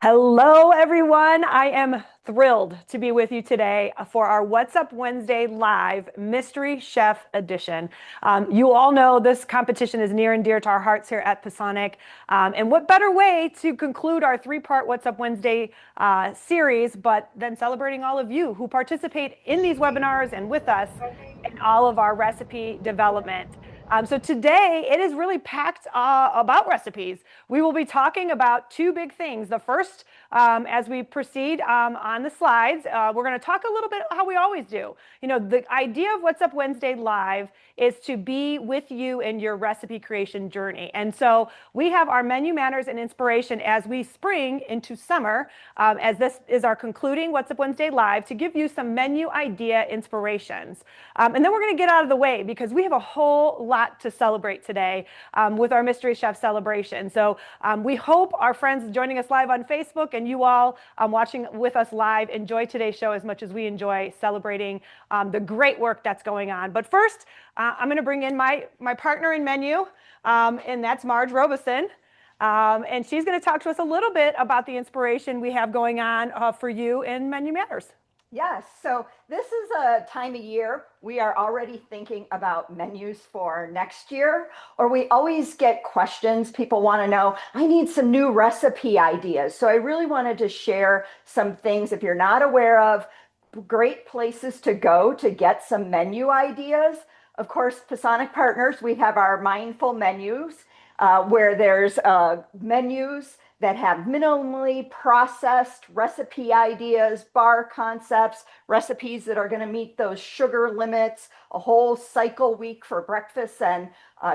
Hello, everyone. I am thrilled to be with you today for our What's Up Wednesday live Mystery Chef edition. You all know this competition is near and dear to our hearts here at Pasonic. And what better way to conclude our three-part What's Up Wednesday series, but then celebrating all of you who participate in these webinars and with us in all of our recipe development. So today it is really packed about recipes. We will be talking about two big things. The first, as we proceed on the slides, we're going to talk a little bit how we always do. You know, the idea of What's Up Wednesday Live is to be with you in your recipe creation journey. And so we have our menu manners and inspiration as we spring into summer, as this is our concluding What's Up Wednesday Live, to give you some menu idea inspirations. And then we're going to get out of the way because we have a whole lot to celebrate today with our Mystery Chef celebration. So we hope our friends joining us live on Facebook and you all watching with us live enjoy today's show as much as we enjoy celebrating the great work that's going on. But first, I'm going to bring in my partner in menu, and that's Marge Robeson. And she's going to talk to us a little bit about the inspiration we have going on for you in Menu Matters. Yes, so this is a time of year we are already thinking about menus for next year, or we always get questions. People want to know, I need some new recipe ideas. So I really wanted to share some things, if you're not aware of, great places to go to get some menu ideas. Of course, Pasonic Partners, we have our mindful menus where there's menus that have minimally processed recipe ideas, bar concepts, recipes that are going to meet those sugar limits, a whole cycle week for breakfast and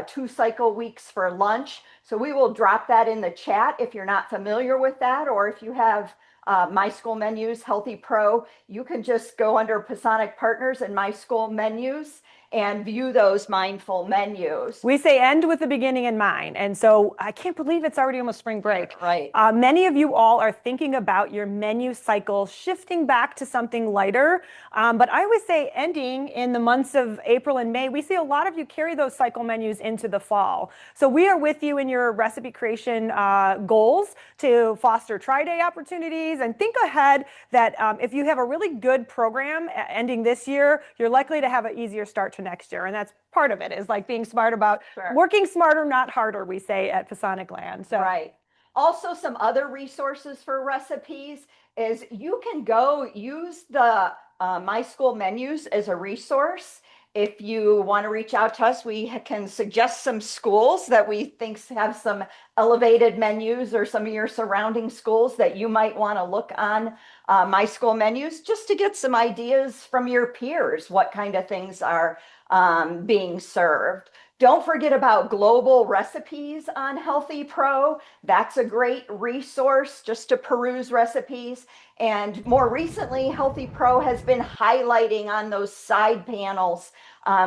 2 cycle weeks for lunch. So we will drop that in the chat if you're not familiar with that, or if you have My School Menus, Healthy Pro, you can just go under Pasonic Partners and My School Menus and view those mindful menus. We say end with the beginning in mind. And so I can't believe it's already almost spring break. Right. Many of you all are thinking about your menu cycle shifting back to something lighter. But I always say ending in the months of April and May, we see a lot of you carry those cycle menus into the fall. So we are with you in your recipe creation goals to foster try-day opportunities and think ahead that if you have a really good program ending this year, you're likely to have an easier start to next year. And that's part of it, is like being smart about working smarter, not harder, we say at Pasonic Land. So right. Also, some other resources for recipes is you can go use the My School Menus as a resource. If you want to reach out to us, we can suggest some schools that we think have some elevated menus, or some of your surrounding schools that you might want to look on My School Menus, just to get some ideas from your peers, what kind of things are being served. Don't forget about global recipes on Healthy Pro. That's a great resource just to peruse recipes. And more recently, Healthy Pro has been highlighting on those side panels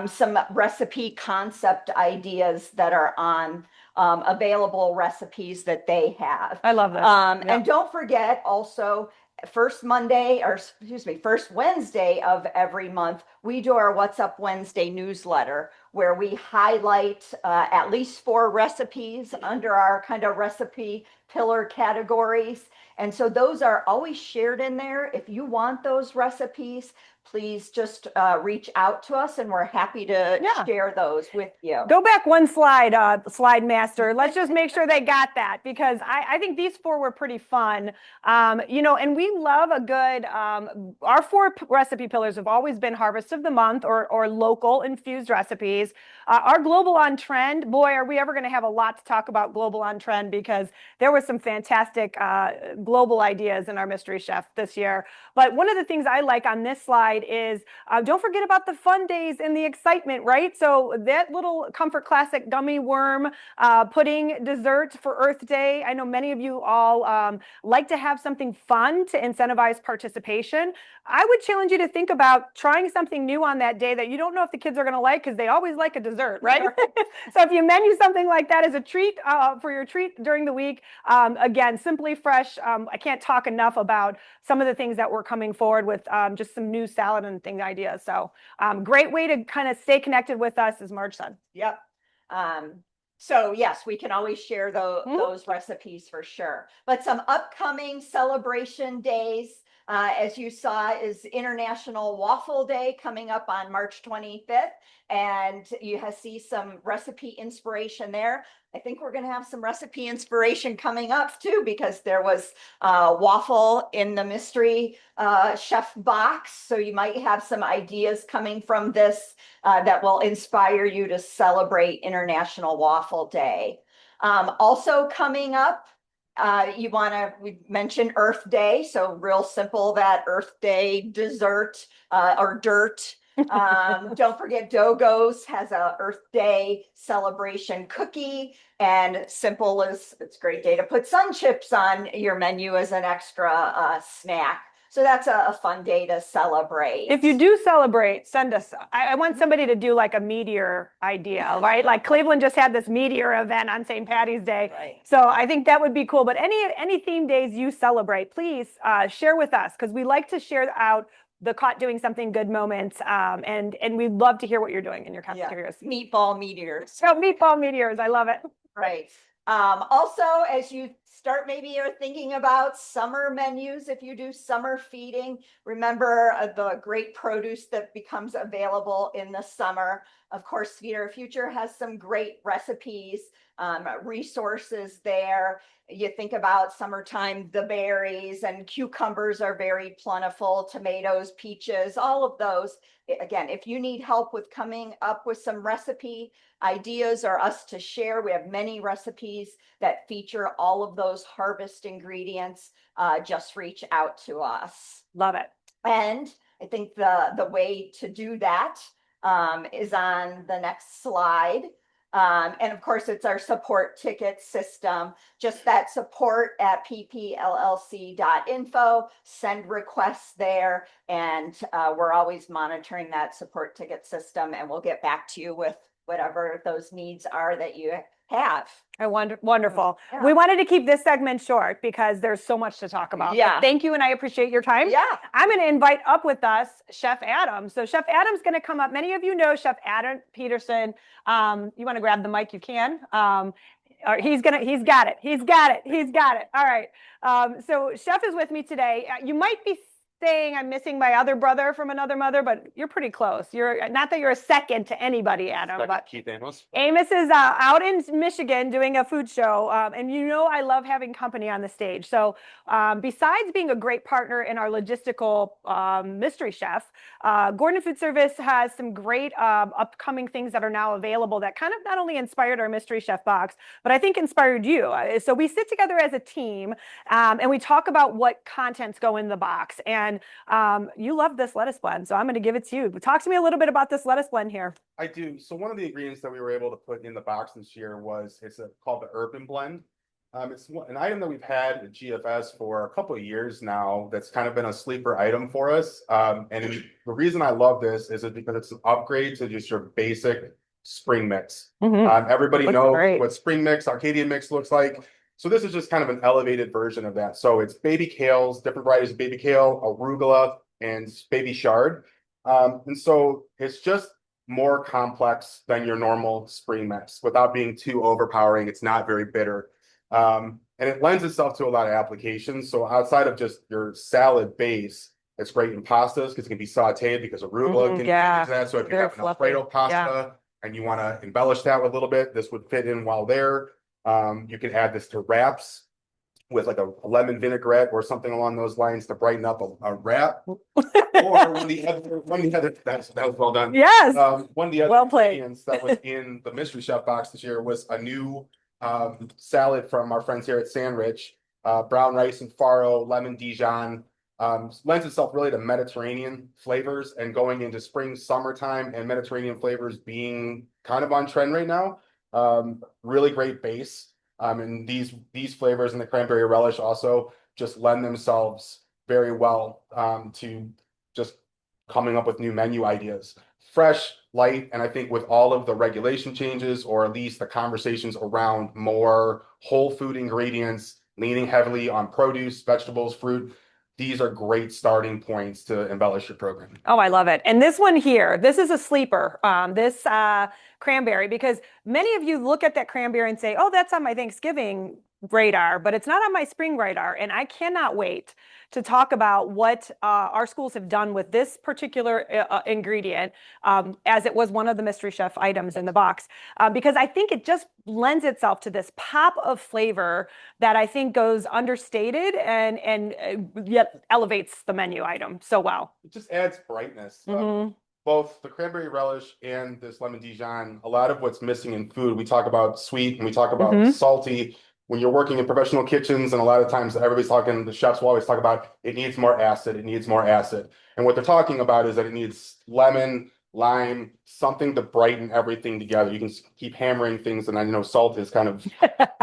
some recipe concept ideas that are on available recipes that they have. I love this. Yep. And don't forget also, first Wednesday of every month, we do our What's Up Wednesday newsletter, where we highlight at least 4 recipes under our kind of recipe pillar categories. And so those are always shared in there. If you want those recipes, please just reach out to us, and we're happy to share those with you. Go back one slide, slide master. Let's just make sure they got that, because I think these 4 were pretty fun. You know, and we love a good, our 4 recipe pillars have always been Harvest of the Month, or local infused recipes. Our Global on Trend, boy, are we ever going to have a lot to talk about Global on Trend, because there was some fantastic global ideas in our Mystery Chef this year. But one of the things I like on this slide is don't forget about the fun days and the excitement, right? So that little Comfort Classic gummy worm pudding dessert for Earth Day. I know many of you all like to have something fun to incentivize participation. I would challenge you to think about trying something new on that day that you don't know if the kids are going to like, because they always like a dessert, right? So if you menu something like that as a treat for your treat during the week, again, Simply Fresh. I can't talk enough about some of the things that we're coming forward with, just some new salad and thing ideas. So great way to kind of stay connected with us, as Marge said. Yep. So yes, we can always share Mhm. those recipes for sure. But some upcoming celebration days, as you saw, is International Waffle Day coming up on March 25th. And you see some recipe inspiration there. I think we're going to have some recipe inspiration coming up too, because there was waffle in the mystery chef box. So you might have some ideas coming from this that will inspire you to celebrate International Waffle Day. Also coming up, we mentioned Earth Day. So real simple, that Earth Day dessert or dirt. Don't forget Dogo's has a Earth Day celebration cookie, and simple as it's a great day to put sun chips on your menu as an extra snack. So that's a fun day to celebrate. If you do celebrate, send us. I want somebody to do like a meteor idea, right? Like Cleveland just had this meteor event on St. Patty's Day. Right. So I think that would be cool. But any theme days you celebrate, please share with us, because we like to share out the caught doing something good moments. And we'd love to hear what you're doing in your cafeterias. Meatball meteors. So meatball meteors, I love it. Right. Also, as you start, maybe you're thinking about summer menus. If you do summer feeding, remember the great produce that becomes available in the summer. Of course, Feed Our Future has some great recipes, resources there. You think about summertime, the berries and cucumbers are very plentiful, tomatoes, peaches, all of those. Again, if you need help with coming up with some recipe ideas or us to share, we have many recipes that feature all of those harvest ingredients. Just reach out to us. Love it. And I think the way to do that is on the next slide. And of course, it's our support ticket system. Just that support at ppllc.info. Send requests there, and we're always monitoring that support ticket system, and we'll get back to you with whatever those needs are that you have. Wonderful. Yeah. We wanted to keep this segment short because there's so much to talk about. Yeah. But thank you, and I appreciate your time. Yeah. I'm going to invite up with us Chef Adam. So Chef Adam's going to come up. Many of you know Chef Adam Peterson. You want to grab the mic, you can. He's got it. All right. So Chef is with me today. You might be saying I'm missing my other brother from another mother, but you're pretty close. You're not that you're a second to anybody, Adam. But Keith Amos. Amos is out in Michigan doing a food show, and I love having company on the stage. So besides being a great partner in our logistical mystery chef, Gordon Food Service has some great upcoming things that are now available that kind of not only inspired our mystery chef box, but I think inspired you. So we sit together as a team, and we talk about what contents go in the box. And you love this lettuce blend, so I'm going to give it to you. Talk to me a little bit about this lettuce blend here. I do. So one of the ingredients that we were able to put in the box this year was called the Urban Blend. It's an item that we've had at GFS for a couple of years now. That's kind of been a sleeper item for us. And the reason I love this is because it's an upgrade to just your basic spring mix. Everybody knows what spring mix, Arcadia mix looks like. So this is just kind of an elevated version of that. So it's baby kales, different varieties of baby kale, arugula, and baby chard. And so it's just more complex than your normal spring mix without being too overpowering. It's not very bitter. And it lends itself to a lot of applications. So outside of just your salad base, it's great in pastas because it can be sauteed because arugula can use that. So if you have an Alfredo pasta and you want to embellish that with a little bit, this would fit in well there. You can add this to wraps with like a lemon vinaigrette or something along those lines to brighten up a wrap. Or one of the other that was well done. Yes. One of the other ingredients that was in the mystery chef box this year was a new salad from our friends here at Sandwich. Brown rice and farro, lemon Dijon. Lends itself really to Mediterranean flavors, and going into spring, summertime, and Mediterranean flavors being kind of on trend right now. Really great base. And these flavors and the cranberry relish also just lend themselves very well to just coming up with new menu ideas. Fresh, light, and I think with all of the regulation changes, or at least the conversations around more whole food ingredients, leaning heavily on produce, vegetables, fruit, these are great starting points to embellish your program. Oh, I love it. And this one here, this is a sleeper, this cranberry, because many of you look at that cranberry and say, oh, that's on my Thanksgiving radar, but it's not on my spring radar. And I cannot wait to talk about what our schools have done with this particular ingredient, as it was one of the mystery chef items in the box, because I think it just lends itself to this pop of flavor that I think goes understated and yet elevates the menu item so well. It just adds brightness. Mhm. Both the cranberry relish and this lemon Dijon, a lot of what's missing in food, we talk about sweet and we talk about Mhm. salty. When you're working in professional kitchens, and a lot of times everybody's talking, the chefs will always talk about it needs more acid, it needs more acid. And what they're talking about is that it needs lemon, lime, something to brighten everything together. You can keep hammering things, and I know salt is kind of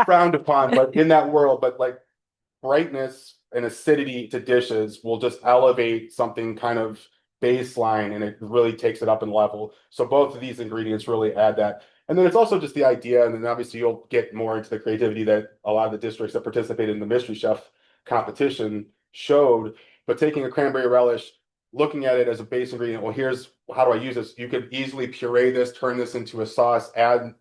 frowned upon, but in that world, but like brightness and acidity to dishes will just elevate something kind of baseline, and it really takes it up in level. So both of these ingredients really add that. And then it's also just the idea, and then obviously you'll get more into the creativity that a lot of the districts that participated in the Mystery Chef competition showed. But taking a cranberry relish, looking at it as a base ingredient, well, here's how do I use this? You could easily puree this, turn this into a sauce,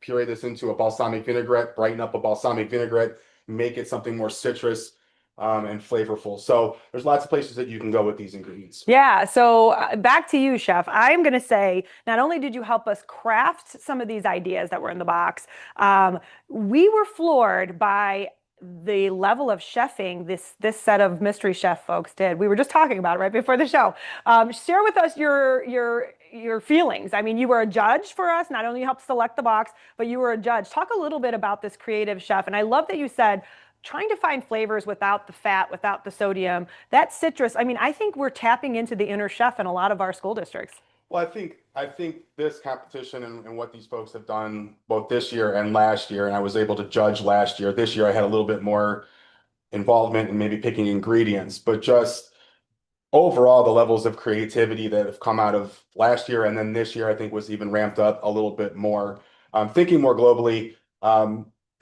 puree this into a balsamic vinaigrette, brighten up a balsamic vinaigrette, make it something more citrus and flavorful. So there's lots of places that you can go with these ingredients. Yeah, so back to you, Chef. I'm going to say, not only did you help us craft some of these ideas that were in the box, we were floored by the level of chefing this set of mystery chef folks did. We were just talking about it right before the show. Share with us your feelings. I mean, you were a judge for us. Not only you helped select the box, but you were a judge. Talk a little bit about this creative chef. And I love that you said trying to find flavors without the fat, without the sodium, that citrus. I mean, I think we're tapping into the inner chef in a lot of our school districts. Well, I think this competition and what these folks have done both this year and last year, and I was able to judge last year. This year I had a little bit more involvement in maybe picking ingredients, but just overall the levels of creativity that have come out of last year and then this year, I think was even ramped up a little bit more. Thinking more globally,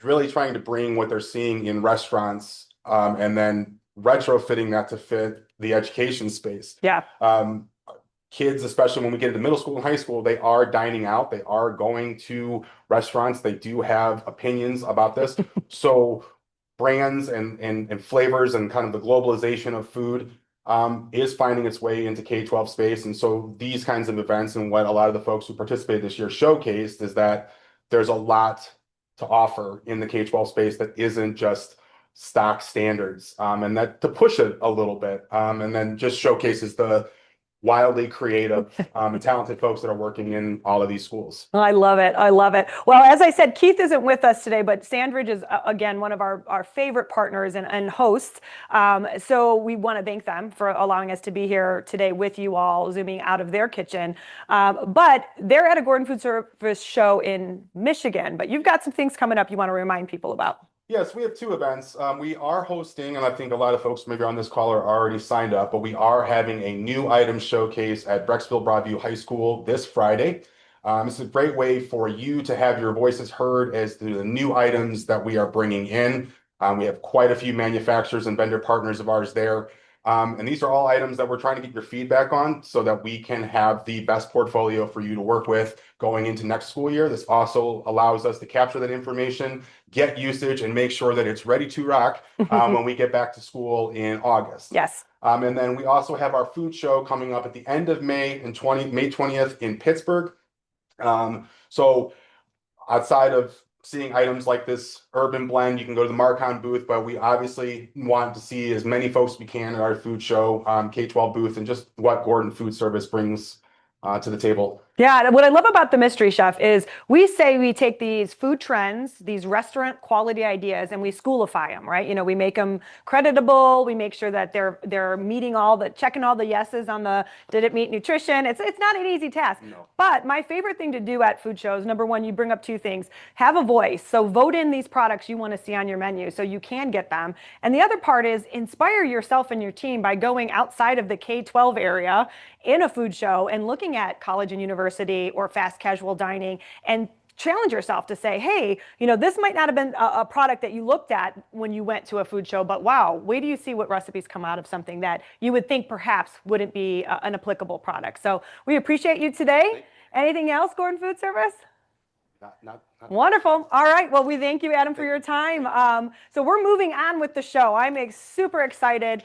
really trying to bring what they're seeing in restaurants, and then retrofitting that to fit the education space. Yeah. Kids, especially when we get into middle school and high school, they are dining out, they are going to restaurants, they do have opinions about this. So brands and flavors and kind of the globalization of food is finding its way into K-12 space. And so these kinds of events and what a lot of the folks who participated this year showcased is that there's a lot to offer in the K-12 space that isn't just stock standards, and that to push it a little bit, and then just showcases the wildly creative and talented folks that are working in all of these schools. I love it. I love it. Well, as I said, Keith isn't with us today, but Sandridge is, again, one of our favorite partners and hosts. So we want to thank them for allowing us to be here today with you all, zooming out of their kitchen. But they're at a Gordon Food Service show in Michigan, but you've got some things coming up you want to remind people about. Yes, we have two events. We are hosting, and I think a lot of folks maybe on this call are already signed up, but we are having a new item showcase at Brecksville Broadview High School this Friday. It's a great way for you to have your voices heard as to the new items that we are bringing in. We have quite a few manufacturers and vendor partners of ours there. And these are all items that we're trying to get your feedback on so that we can have the best portfolio for you to work with going into next school year. This also allows us to capture that information, get usage, and make sure that it's ready to rock when we get back to school in August. Yes. And then we also have our food show coming up at the end of May and May 20th in Pittsburgh. So outside of seeing items like this urban blend, you can go to the Marcon booth, but we obviously want to see as many folks as we can at our food show, K-12 booth, and just what Gordon Food Service brings to the table. Yeah, what I love about the Mystery Chef is we say we take these food trends, these restaurant quality ideas, and we schoolify them, right? You know, we make them creditable. We make sure that they're meeting checking all the yeses on the did it meet nutrition. It's not an easy task. No. But my favorite thing to do at food shows, number one, you bring up two things. Have a voice. So vote in these products you want to see on your menu so you can get them. And the other part is inspire yourself and your team by going outside of the K-12 area in a food show and looking at college and university or fast casual dining and challenge yourself to say, hey, this might not have been a product that you looked at when you went to a food show, but wow, wait do you see what recipes come out of something that you would think perhaps wouldn't be an applicable product. So we appreciate you today. Anything else, Gordon Food Service? Not. Wonderful. All right. Well, we thank you, Adam, for your time. So we're moving on with the show. I'm super excited.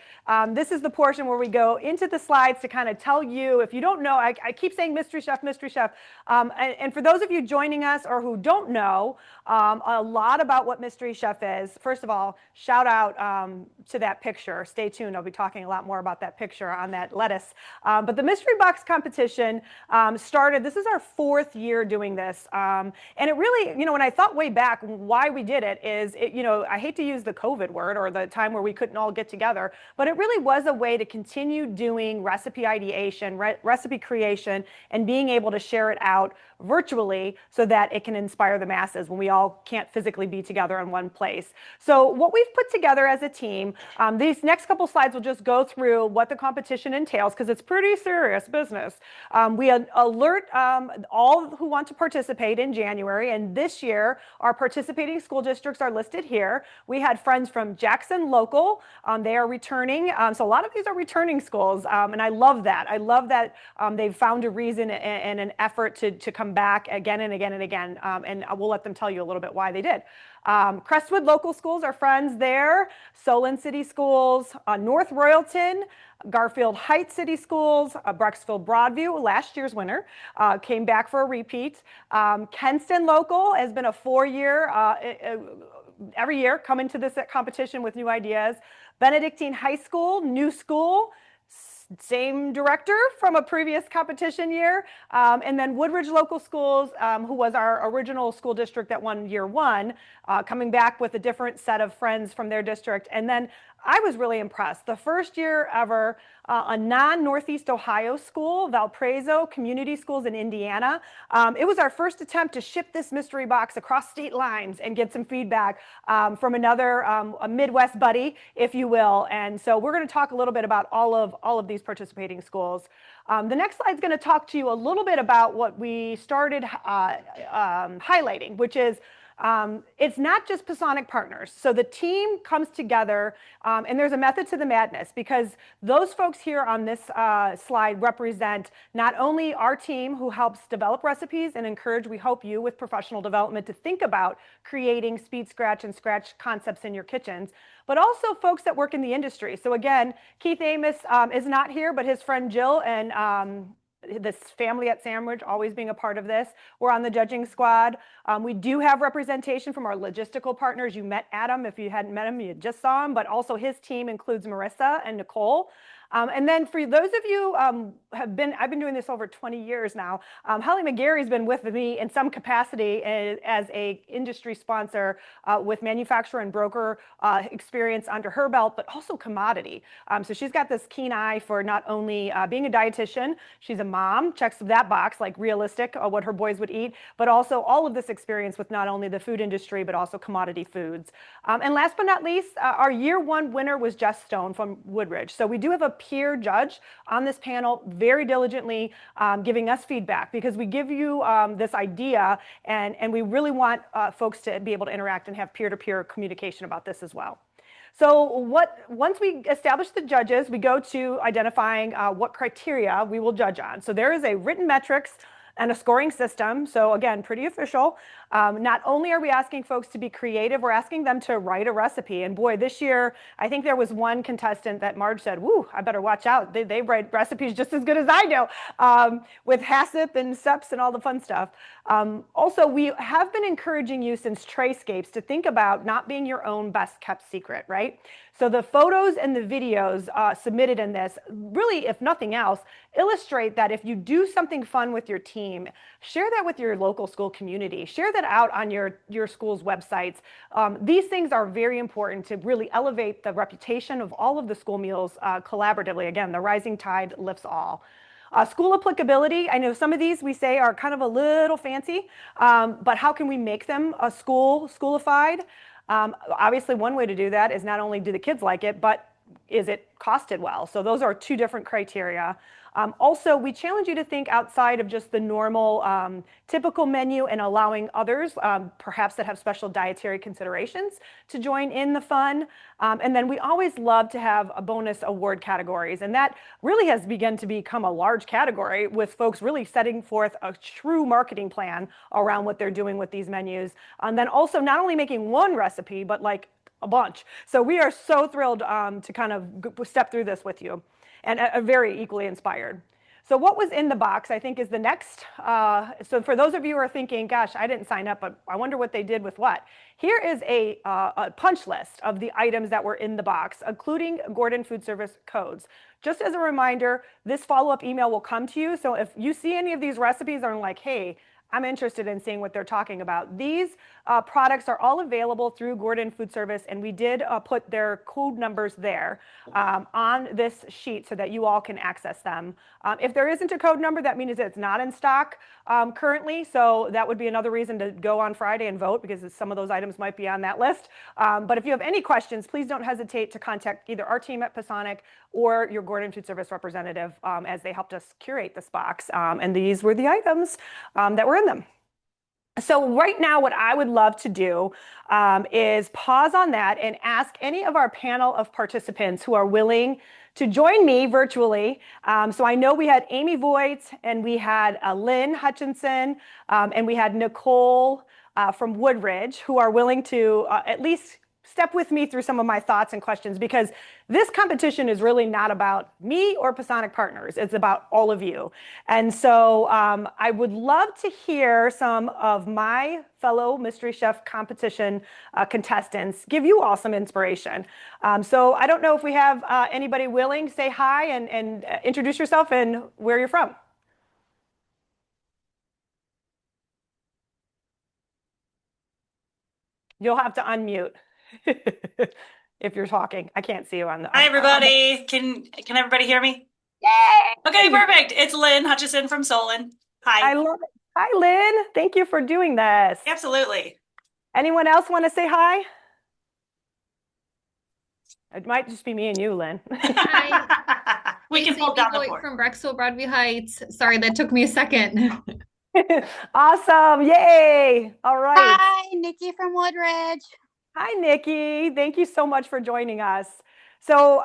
This is the portion where we go into the slides to kind of tell you, if you don't know, I keep saying mystery chef, mystery chef. And for those of you joining us or who don't know a lot about what mystery chef is, first of all, shout out to that picture. Stay tuned. I'll be talking a lot more about that picture on that lettuce. But the mystery box competition started, this is our 4th year doing this. And it really, when I thought way back why we did it is, I hate to use the COVID word or the time where we couldn't all get together, but it really was a way to continue doing recipe ideation, recipe creation, and being able to share it out virtually so that it can inspire the masses when we all can't physically be together in one place. So what we've put together as a team, these next couple slides will just go through what the competition entails because it's pretty serious business. We alert all who want to participate in January, and this year our participating school districts are listed here. We had friends from Jackson Local. They are returning. So a lot of these are returning schools, and I love that. I love that they've found a reason and an effort to come back again and again and again, and we'll let them tell you a little bit why they did. Crestwood Local Schools, our friends there, Solon City Schools, North Royalton, Garfield Heights City Schools, Brecksville Broadview, last year's winner, came back for a repeat. Kenston Local has been a 4-year, every year coming to this competition with new ideas. Benedictine High School, new school, same director from a previous competition year. And then Woodridge Local Schools, who was our original school district that won year 1, coming back with a different set of friends from their district. And then I was really impressed. The first year ever, a non-Northeast Ohio school, Valparaiso Community Schools in Indiana. It was our first attempt to ship this mystery box across state lines and get some feedback from another a Midwest buddy, if you will. And so we're going to talk a little bit about all of these participating schools. The next slide is going to talk to you a little bit about what we started highlighting, which is it's not just Pasonic partners. So the team comes together, and there's a method to the madness because those folks here on this slide represent not only our team who helps develop recipes and encourage, we hope you with professional development to think about creating speed scratch and scratch concepts in your kitchens, but also folks that work in the industry. So again, Keith Amos is not here, but his friend Jill and this family at Sandwich always being a part of this. We're on the judging squad. We do have representation from our logistical partners. You met Adam. If you hadn't met him, you just saw him, but also his team includes Marissa and Nicole. And then for those of you I've been doing this over 20 years now. Holly McGarry's been with me in some capacity as a industry sponsor with manufacturer and broker experience under her belt, but also commodity. So she's got this keen eye for not only being a dietitian, she's a mom, checks that box, like realistic, what her boys would eat, but also all of this experience with not only the food industry, but also commodity foods. And last but not least, our year 1 winner was Jess Stone from Woodridge. So we do have a peer judge on this panel very diligently giving us feedback because we give you this idea and we really want folks to be able to interact and have peer-to-peer communication about this as well. So once we establish the judges, we go to identifying what criteria we will judge on. So there is a written metrics and a scoring system. So again, pretty official. Not only are we asking folks to be creative, we're asking them to write a recipe. And boy, this year, I think there was one contestant that Marge said, woo, I better watch out. They write recipes just as good as I do with HACCP and SEPs and all the fun stuff. Also, we have been encouraging you since Trayscapes to think about not being your own best kept secret, right? So the photos and the videos submitted in this really, if nothing else, illustrate that if you do something fun with your team, share that with your local school community, share that out on your school's websites. These things are very important to really elevate the reputation of all of the school meals collaboratively. Again, the rising tide lifts all. School applicability, I know some of these we say are kind of a little fancy, but how can we make them schoolified? Obviously, one way to do that is not only do the kids like it, but is it costed well? So those are two different criteria. Also, we challenge you to think outside of just the normal typical menu and allowing others, perhaps that have special dietary considerations, to join in the fun. And then we always love to have a bonus award categories. And that really has begun to become a large category with folks really setting forth a true marketing plan around what they're doing with these menus. And then also not only making one recipe, but like a bunch. So we are so thrilled to kind of step through this with you, and very equally inspired. So what was in the box, I think, is the next. So for those of you who are thinking, gosh, I didn't sign up, but I wonder what they did with what. Here is a punch list of the items that were in the box, including Gordon Food Service codes. Just as a reminder, this follow-up email will come to you. So if you see any of these recipes and are like, hey, I'm interested in seeing what they're talking about. These products are all available through Gordon Food Service, and we did put their code numbers there on this sheet so that you all can access them. If there isn't a code number, that means it's not in stock currently, so that would be another reason to go on Friday and vote, because some of those items might be on that list. But if you have any questions, please don't hesitate to contact either our team at Pasonic or your Gordon Food Service representative, as they helped us curate this box. And these were the items that were in them. So right now, what I would love to do is pause on that and ask any of our panel of participants who are willing to join me virtually. So I know we had Amy Voigt, and we had Lynn Hutchinson, and we had Nicole from Woodridge, who are willing to at least step with me through some of my thoughts and questions, because this competition is really not about me or Pasonic Partners. It's about all of you. And so I would love to hear some of my fellow Mystery Chef competition contestants give you all some inspiration. So I don't know if we have anybody willing. Say hi and introduce yourself and where you're from. You'll have to unmute. If you're talking, I can't see you on the. Hi, everybody. Can everybody hear me? Yay! Okay, perfect. It's Lynn Hutchison from Solon. Hi. I love it. Hi, Lynn. Thank you for doing this. Absolutely. Anyone else want to say hi? It might just be me and you, Lynn. Hi. We can hold down the fort. From Brexville, Broadview Heights. Sorry, that took me a second. Awesome. Yay. All right. Hi, Nikki from Woodridge. Hi, Nikki. Thank you so much for joining us. So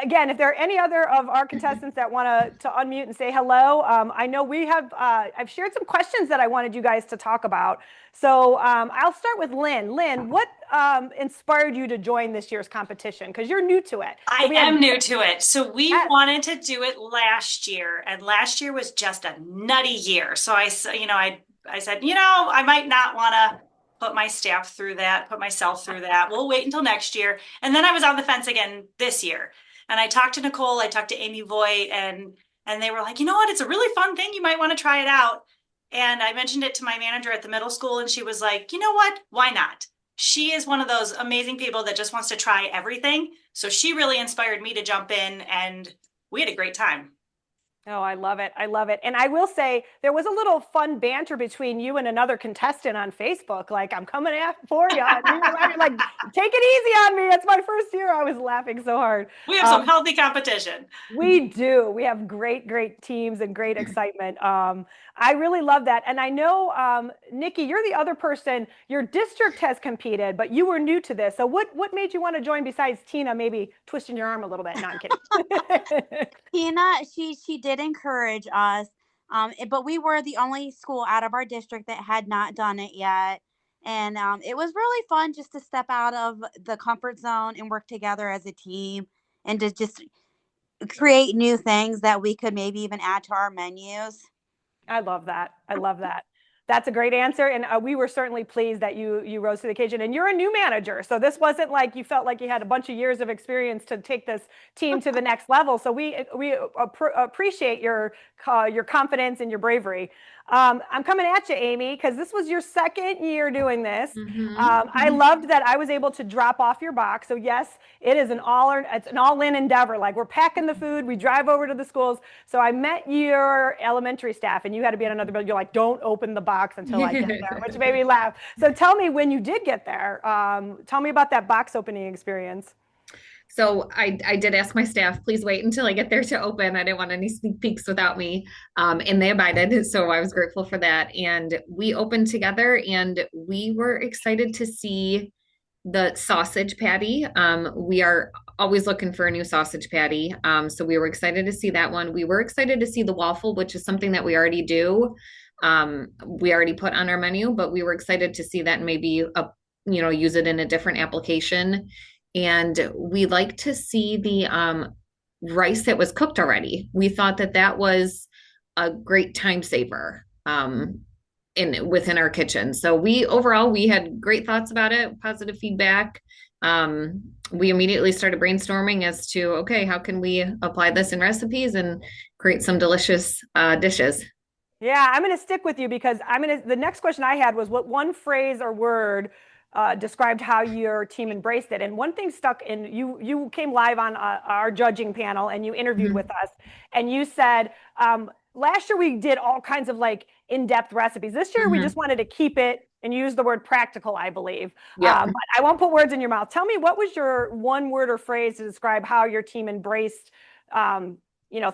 again, if there are any other of our contestants that want to unmute and say hello, I know we have, I've shared some questions that I wanted you guys to talk about. So I'll start with Lynn. Lynn, what inspired you to join this year's competition? Because you're new to it. I am new to it. So we wanted to do it last year, and last year was just a nutty year. So I said, I might not want to put my staff through that, put myself through that. We'll wait until next year. And then I was on the fence again this year. And I talked to Nicole, I talked to Amy Voigt, and they were like, you know what? It's a really fun thing. You might want to try it out. And I mentioned it to my manager at the middle school, and she was like, you know what? Why not? She is one of those amazing people that just wants to try everything. So she really inspired me to jump in, and we had a great time. Oh, I love it. I love it. And I will say there was a little fun banter between you and another contestant on Facebook. Like, I'm coming for you. Like, take it easy on me. It's my first year. I was laughing so hard. We have some healthy competition. We do. We have great teams and great excitement. I really love that. And I know, Nikki, you're the other person. Your district has competed, but you were new to this. So what made you want to join besides Tina maybe twisting your arm a little bit? No, I'm kidding. Tina, she did encourage us, but we were the only school out of our district that had not done it yet. And it was really fun just to step out of the comfort zone and work together as a team and to just create new things that we could maybe even add to our menus. I love that. I love that. That's a great answer. And we were certainly pleased that you rose to the occasion. And you're a new manager. So this wasn't like you felt like you had a bunch of years of experience to take this team to the next level. So we appreciate your confidence and your bravery. I'm coming at you, Amy, because this was your second year doing this. I loved that I was able to drop off your box. So yes, it is an all-in endeavor. Like, we're packing the food, we drive over to the schools. So I met your elementary staff, and you had to be on another building. You're like, don't open the box until I get there, which made me laugh. So tell me, when you did get there, tell me about that box opening experience. So I did ask my staff, please wait until I get there to open. I didn't want any sneak peeks without me. And they abided. So I was grateful for that. And we opened together and we were excited to see the sausage patty. We are always looking for a new sausage patty. So we were excited to see that one. We were excited to see the waffle, which is something that we already do. We already put on our menu, but we were excited to see that and maybe use it in a different application. And we like to see the rice that was cooked already. We thought that that was a great time saver. Within our kitchen. So we had great thoughts about it, positive feedback. We immediately started brainstorming as to, okay, how can we apply this in recipes and create some delicious dishes? Yeah, I'm going to stick with you because the next question I had was what one phrase or word described how your team embraced it. And one thing stuck in you came live on our judging panel and you interviewed with us and you said, last year we did all kinds of like in-depth recipes. This year we just wanted to keep it and use the word practical, I believe. Yeah. But I won't put words in your mouth. Tell me, what was your one word or phrase to describe how your team embraced,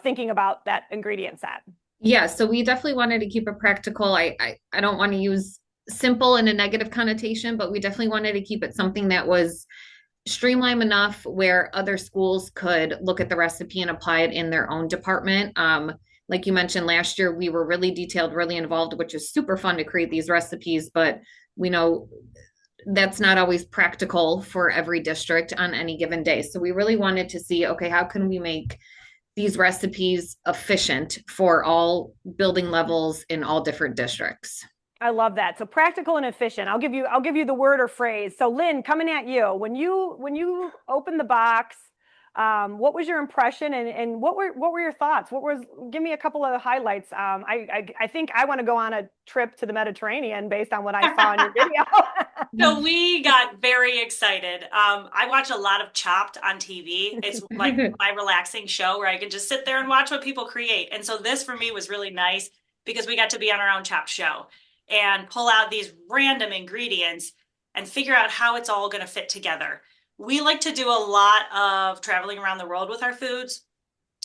thinking about that ingredient set? Yeah, so we definitely wanted to keep it practical. I don't want to use simple in a negative connotation, but we definitely wanted to keep it something that was streamlined enough where other schools could look at the recipe and apply it in their own department. Like you mentioned, last year we were really detailed, really involved, which is super fun to create these recipes, but we know that's not always practical for every district on any given day. So we really wanted to see, okay, how can we make these recipes efficient for all building levels in all different districts? I love that. So practical and efficient. I'll give you the word or phrase. So Lynn, coming at you, when you opened the box, what was your impression and what were your thoughts? Give me a couple of highlights. I think I want to go on a trip to the Mediterranean based on what I saw in your video. So we got very excited. I watch a lot of Chopped on TV. It's like my relaxing show where I can just sit there and watch what people create. And so this for me was really nice because we got to be on our own Chopped show and pull out these random ingredients and figure out how it's all going to fit together. We like to do a lot of traveling around the world with our foods.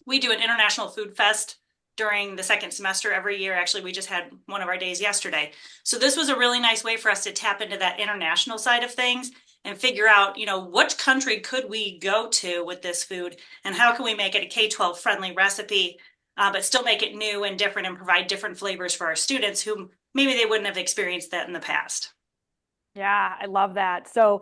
We do an international food fest during the second semester every year. Actually, we just had one of our days yesterday. So this was a really nice way for us to tap into that international side of things and figure out, which country could we go to with this food and how can we make it a K-12 friendly recipe, but still make it new and different and provide different flavors for our students who maybe they wouldn't have experienced that in the past. Yeah, I love that. So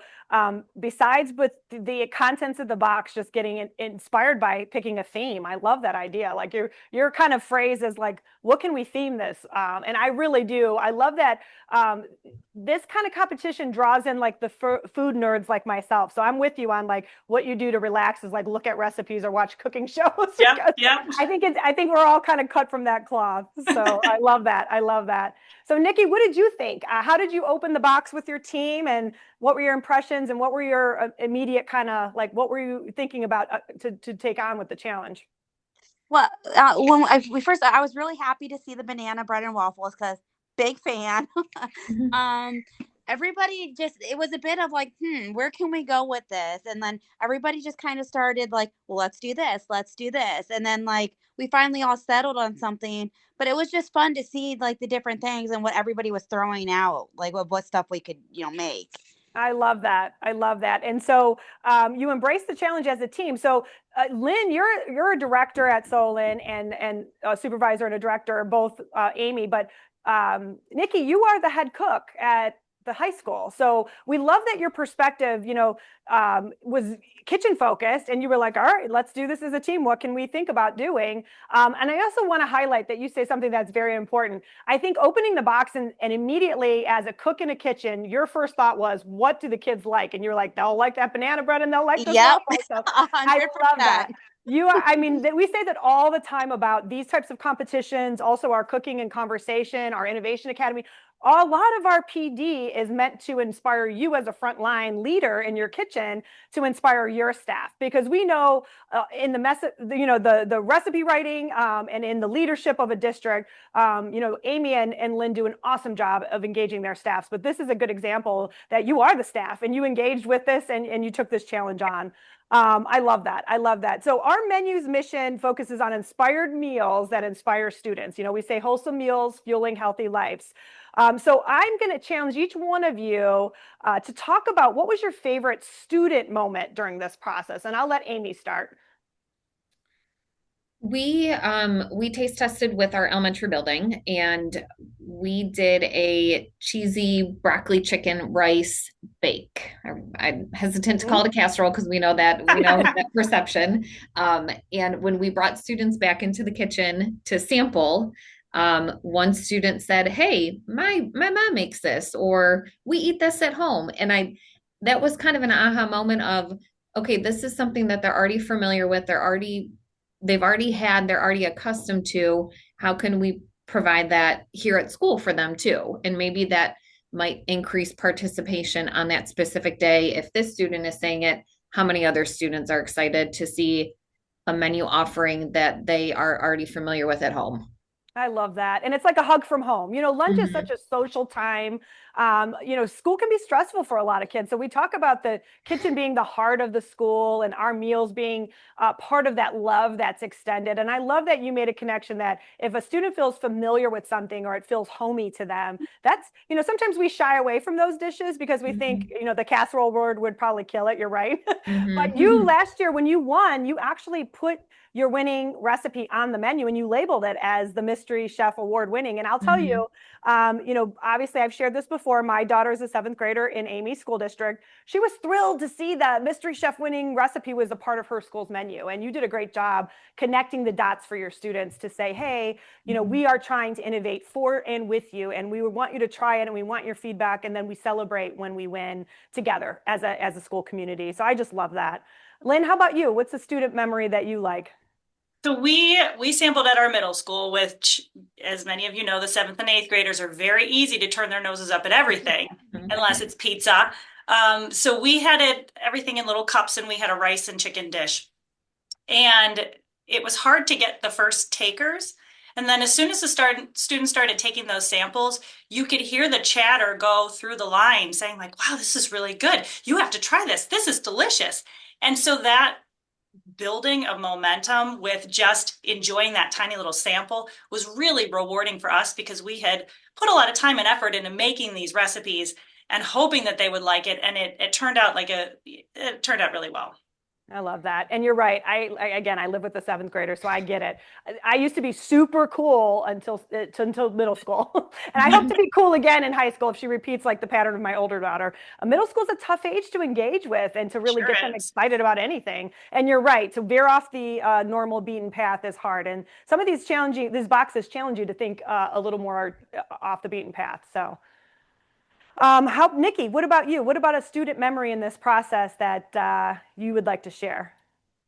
besides with the contents of the box, just getting inspired by picking a theme. I love that idea. Like your kind of phrase is like, what can we theme this? And I really do. I love that this kind of competition draws in like the food nerds like myself. So I'm with you on like what you do to relax is like look at recipes or watch cooking shows. Yep. I think we're all kind of cut from that cloth. So I love that. I love that. So Nikki, what did you think? How did you open the box with your team and what were your impressions and what were your immediate kind of like, what were you thinking about to take on with the challenge? Well, I was really happy to see the banana bread and waffles because big fan. Everybody it was a bit of like, where can we go with this? And then everybody just kind of started like, well, let's do this. And then like, we finally all settled on something, but it was just fun to see like the different things and what everybody was throwing out, like what stuff we could, make. I love that. I love that. And so you embrace the challenge as a team. So Lynn, you're a director at Solon and a supervisor and a director, both Amy, but Nikki, you are the head cook at the high school. So we love that your perspective, was kitchen focused and you were like, all right, let's do this as a team. What can we think about doing? And I also want to highlight that you say something that's very important. I think opening the box and immediately as a cook in a kitchen, your first thought was, what do the kids like? And you're like, they'll like that banana bread and they'll like this waffle. So I love that. We say that all the time about these types of competitions, also our cooking and conversation, our innovation academy. A lot of our PD is meant to inspire you as a frontline leader in your kitchen to inspire your staff, because we know in the recipe writing and in the leadership of a district, Amy and Lynn do an awesome job of engaging their staffs. But this is a good example that you are the staff and you engaged with this and you took this challenge on. I love that. I love that. So our menu's mission focuses on inspired meals that inspire students. You know, we say wholesome meals fueling healthy lives. So I'm going to challenge each one of you to talk about what was your favorite student moment during this process. And I'll let Amy start. We taste tested with our elementary building, and we did a cheesy broccoli chicken rice bake. I'm hesitant to call it a casserole because we know that perception. And when we brought students back into the kitchen to sample, one student said, "Hey, my mom makes this," or "We eat this at home." And that was kind of an aha moment of, okay, this is something that they're already familiar with. They're already accustomed to. How can we provide that here at school for them too? And maybe that might increase participation on that specific day. If this student is saying it, how many other students are excited to see a menu offering that they are already familiar with at home? I love that. And it's like a hug from home. You know, lunch is such Mhm. a social time. You know, school can be stressful for a lot of kids. So we talk about the kitchen being the heart of the school and our meals being part of that love that's extended. And I love that you made a connection that if a student feels familiar with something or it feels homey to them, that's, you know, sometimes we shy away from those dishes because we think, Mhm. you know, the casserole word would probably kill it. You're right. But you Mhm. last year, when you won, you actually put your winning recipe on the menu and you labeled it as the Mystery Chef Award winning. And I'll tell Mhm. you, you know, obviously I've shared this before. My daughter is a seventh grader in Amy's school district. She was thrilled to see that Mystery Chef winning recipe was a part of her school's menu. And you did a great job connecting the dots for your students to say, hey, you know, we are trying to innovate for and with you, and we want you to try it and we want your feedback. And then we celebrate when we win together as a school community. So I just love that. Lynn, how about you? What's a student memory that you like? So we sampled at our middle school, which, as many of you know, the seventh and eighth graders are very easy to turn their noses up at everything, Mhm. unless it's pizza. So we had everything in little cups, and we had a rice and chicken dish, and it was hard to get the first takers. And then as soon as the students started taking those samples, you could hear the chatter go through the line saying like, wow, this is really good. You have to try this. This is delicious. And so that building of momentum with just enjoying that tiny little sample was really rewarding for us because we had put a lot of time and effort into making these recipes and hoping that they would like it. And it turned out it turned out really well. I love that. And you're right. Again, I live with the seventh grader, so I get it. I used to be super cool until middle school. And I hope to be cool again in high school if she repeats like the pattern of my older daughter. Middle school is a tough age to engage with and to really Sure get them is. excited about anything. And you're right. To veer off the normal beaten path is hard. And some of these boxes challenge you to think a little more off the beaten path. So. Nikki, what about you? What about a student memory in this process that you would like to share?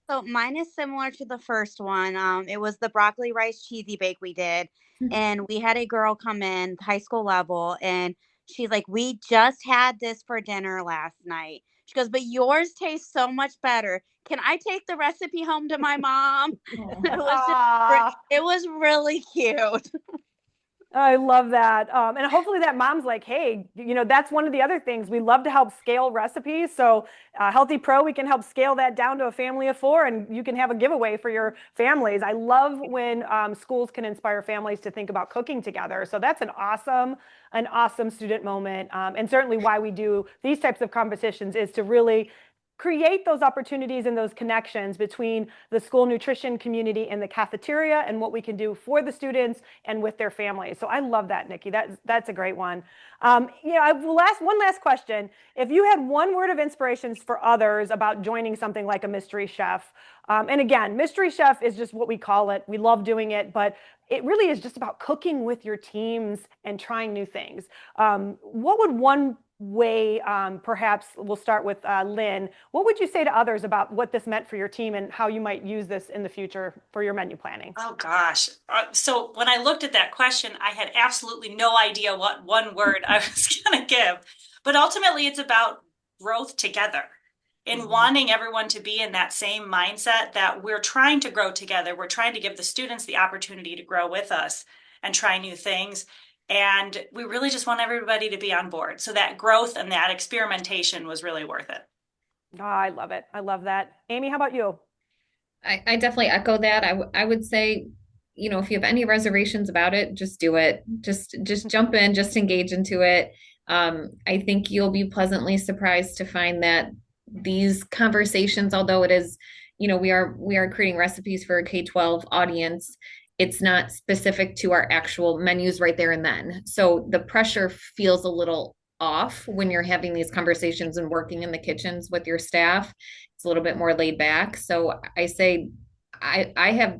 So mine is similar to the first one. It was the broccoli rice cheesy bake we did, and we had a girl come in high school level, and she's like, "We just had this for dinner last night." She goes, "But yours tastes so much better. Can I take the recipe home to my mom?" It was just, Ah, it was really cute. I love that. And hopefully that mom's like, hey, you know, that's one of the other things. We love to help scale recipes. So Healthy Pro, we can help scale that down to a family of four and you can have a giveaway for your families. I love when schools can inspire families to think about cooking together. So that's an awesome student moment. And certainly why we do these types of competitions is to really create those opportunities and those connections between the school nutrition community and the cafeteria and what we can do for the students and with their families. So I love that, Nikki. That's a great one. You know, one last question. If you had one word of inspiration for others about joining something like a mystery chef, and again, mystery chef is just what we call it. We love doing it, but it really is just about cooking with your teams and trying new things. What would one way, perhaps we'll start with Lynn, what would you say to others about what this meant for your team and how you might use this in the future for your menu planning? Oh gosh. So when I looked at that question, I had absolutely no idea what one word I was going to give. But ultimately, it's about growth together in Mhm. wanting everyone to be in that same mindset that we're trying to grow together. We're trying to give the students the opportunity to grow with us and try new things. And we really just want everybody to be on board. So that growth and that experimentation was really worth it. Oh, I love it. I love that. Amy, how about you? I definitely echo that. I would say, if you have any reservations about it, just do it. Just jump in, just engage into it. I think you'll be pleasantly surprised to find that these conversations, although it is, we are creating recipes for a K-12 audience, it's not specific to our actual menus right there and then. So the pressure feels a little off when you're having these conversations and working in the kitchens with your staff. It's a little bit more laid back. So I say I have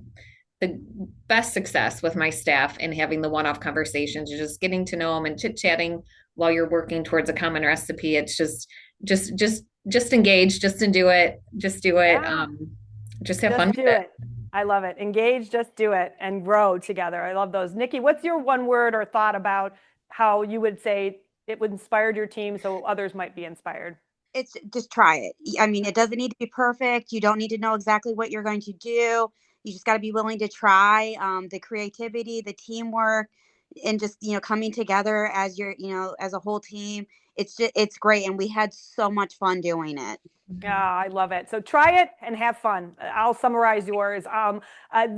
the best success with my staff in having the one-off conversations, just getting to know them and chit-chatting while you're working towards a common recipe. It's just engage, just to do it, just do it. Yeah. Just have Just fun with do it. it. I love it. Engage, just do it, and grow together. I love those. Nikki, what's your one word or thought about how you would say it would inspire your team so others might be inspired? It's just try it. I mean, it doesn't need to be perfect. You don't need to know exactly what you're going to do. You just got to be willing to try. The creativity, the teamwork, and just coming together as as a whole team. It's great, and we had so much fun doing it. Yeah, I love it. So try it and have fun. I'll summarize yours.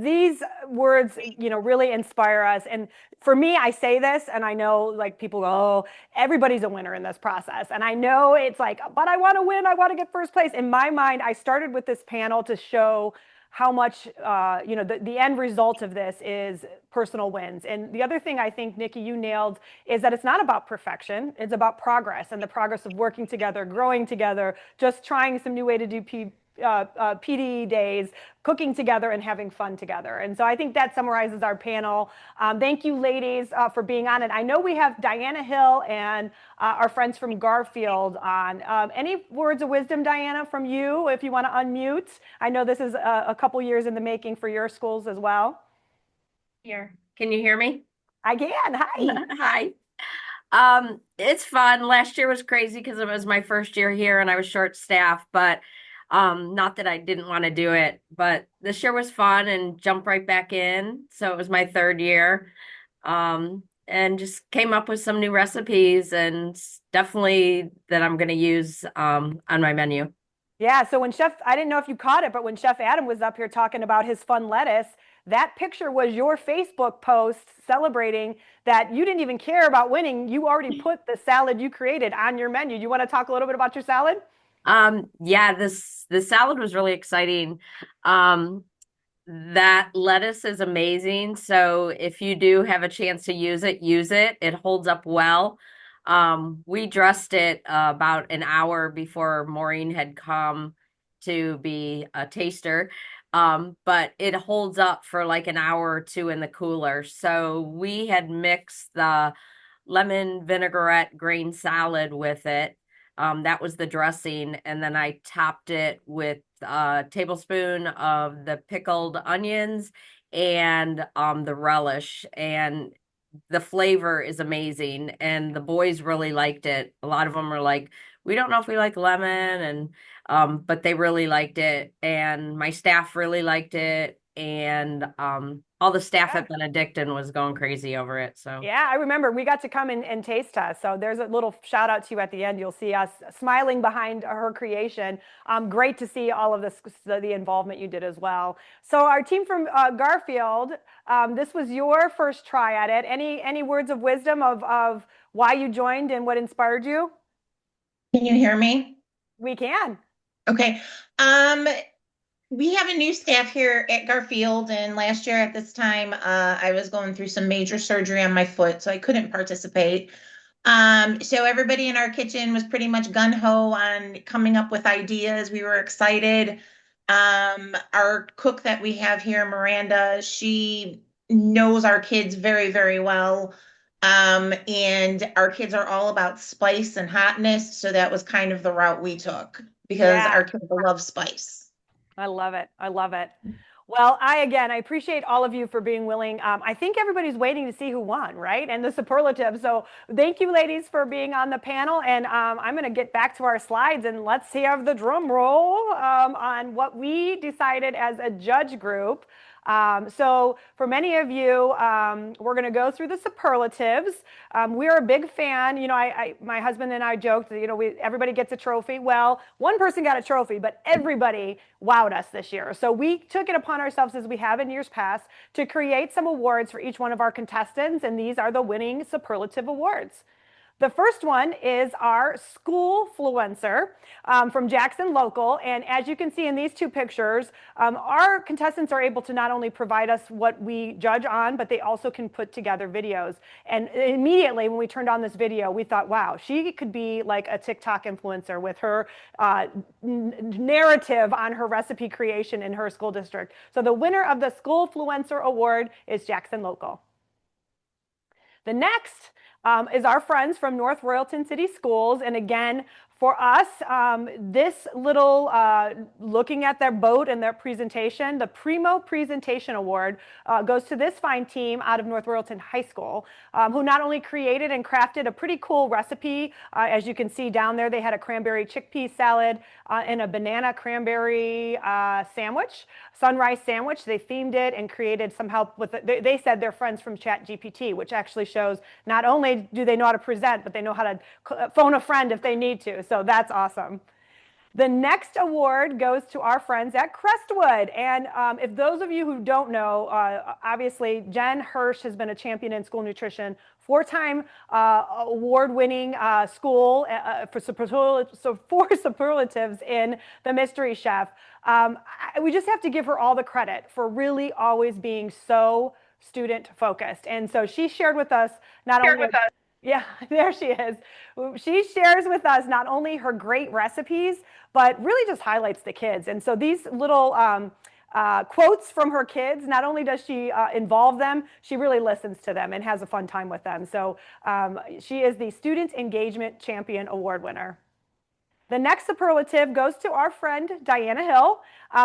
These words, really inspire us. And for me, I say this, and I know like people go, oh, everybody's a winner in this process. And I know it's like, but I want to win. I want to get first place. In my mind, I started with this panel to show how much, the end result of this is personal wins. And the other thing I think, Nikki, you nailed is that it's not about perfection. It's about progress and the progress of working together, growing together, just trying some new way to do PD days, cooking together and having fun together. And so I think that summarizes our panel. Thank you, ladies, for being on it. I know we have Diana Hill and our friends from Garfield on. Any words of wisdom, Diana, from you, if you want to unmute? I know this is a couple years in the making for your schools as well. Here, can you hear me? I can. Hi. Hi. It's fun. Last year was crazy because it was my first year here and I was short staffed, but not that I didn't want to do it, but this year was fun and jumped right back in. So it was my third year. And just came up with some new recipes and definitely that I'm going to use on my menu. Yeah, so when I didn't know if you caught it, but when Chef Adam was up here talking about his fun lettuce, that picture was your Facebook post celebrating that you didn't even care about winning. You already put the salad you created on your menu. You want to talk a little bit about your salad? Yeah, the salad was really exciting. That lettuce is amazing. So if you do have a chance to use it, use it. It holds up well. We dressed it about an hour before Maureen had come to be a taster. But it holds up for like an hour or two in the cooler. So we had mixed the lemon vinaigrette grain salad with it. That was the dressing. And then I topped it with a tablespoon of the pickled onions and the relish. And the flavor is amazing. And the boys really liked it. A lot of them were like, we don't know if we like lemon. And but they really liked it. And my staff really liked it. And all the staff at Benedictine was going crazy over it. So yeah, I remember we got to come and taste test. So there's a little shout out to you at the end. You'll see us smiling behind her creation. Great to see all of this, the involvement you did as well. So our team from Garfield, this was your first try at it. Any words of wisdom of why you joined and what inspired you? Can you hear me? We can. Okay. We have a new staff here at Garfield, and last year at this time, I was going through some major surgery on my foot, so I couldn't participate. So everybody in our kitchen was pretty much gung-ho on coming up with ideas. We were excited. Our cook that we have here, Miranda, she knows our kids very, very well. And our kids are all about spice and hotness, so that was kind of the route we took because our kids love spice. I love it. I love it. Well, I appreciate all of you for being willing. I think everybody's waiting to see who won, right? And the superlative. So thank you, ladies, for being on the panel. And I'm going to get back to our slides and let's have the drum roll on what we decided as a judge group. So for many of you, we're going to go through the superlatives. We're a big fan. You know, my husband and I joked that, you know, everybody gets a trophy. Well, one person got a trophy, but everybody wowed us this year. So we took it upon ourselves, as we have in years past, to create some awards for each one of our contestants, and these are the winning superlative awards. The first one is our Schoolfluencer from Jackson Local. And as you can see in these two pictures, our contestants are able to not only provide us what we judge on, but they also can put together videos. And immediately when we turned on this video, we thought, wow, she could be like a TikTok influencer with her narrative on her recipe creation in her school district. So the winner of the Schoolfluencer Award is Jackson Local. The next is our friends from North Royalton City Schools. And again, for us, this little, looking at their boat and their presentation, the Primo Presentation Award goes to this fine team out of North Royalton High School, who not only created and crafted a pretty cool recipe. As you can see down there, they had a cranberry chickpea salad and a banana cranberry sandwich, sunrise sandwich. They themed it and created some help with it. They said they're friends from ChatGPT, which actually shows not only do they know how to present, but they know how to phone a friend if they need to. So that's awesome. The next award goes to our friends at Crestwood. And if those of you who don't know, obviously Jen Hirsch has been a champion in school nutrition, 4-time award-winning school for superlatives in the Mystery Chef. We just have to give her all the credit for really always being so student focused. And so she shared with us not only yeah, there she is. She shares with us not only her great recipes, but really just highlights the kids. And so these little quotes from her kids, not only does she involve them, she really listens to them and has a fun time with them. So she is the Student Engagement Champion Award winner. The next superlative goes to our friend Diana Hill,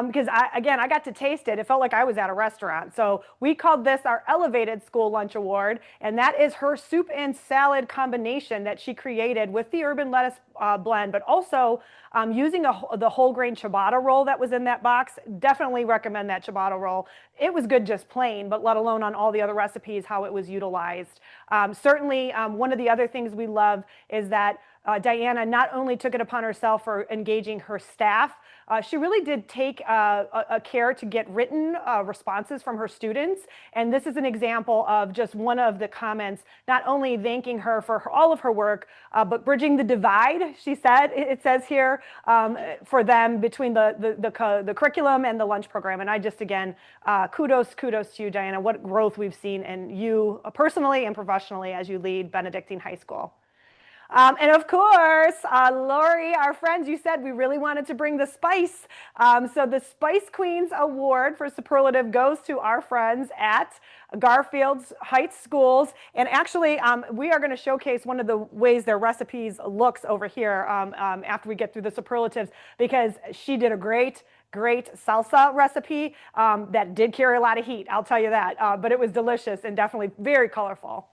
because I got to taste it. It felt like I was at a restaurant. So we called this our Elevated School Lunch Award, and that is her soup and salad combination that she created with the urban lettuce blend, but also using the whole grain ciabatta roll that was in that box. Definitely recommend that ciabatta roll. It was good just plain, but let alone on all the other recipes, how it was utilized. Certainly, one of the other things we love is that Diana not only took it upon herself for engaging her staff, she really did take a care to get written responses from her students. And this is an example of just one of the comments, not only thanking her for all of her work, but bridging the divide, she said, it says here, for them between the curriculum and the lunch program. And I just, again, kudos to you, Diana, what growth we've seen in you personally and professionally as you lead Benedictine High School. And of course, Lori, our friends, you said we really wanted to bring the spice. So the Spice Queens Award for Superlative goes to our friends at Garfield Heights Schools. And actually, we are going to showcase one of the ways their recipes looks over here after we get through the superlatives, because she did a great salsa recipe that did carry a lot of heat, I'll tell you that, but it was delicious and definitely very colorful.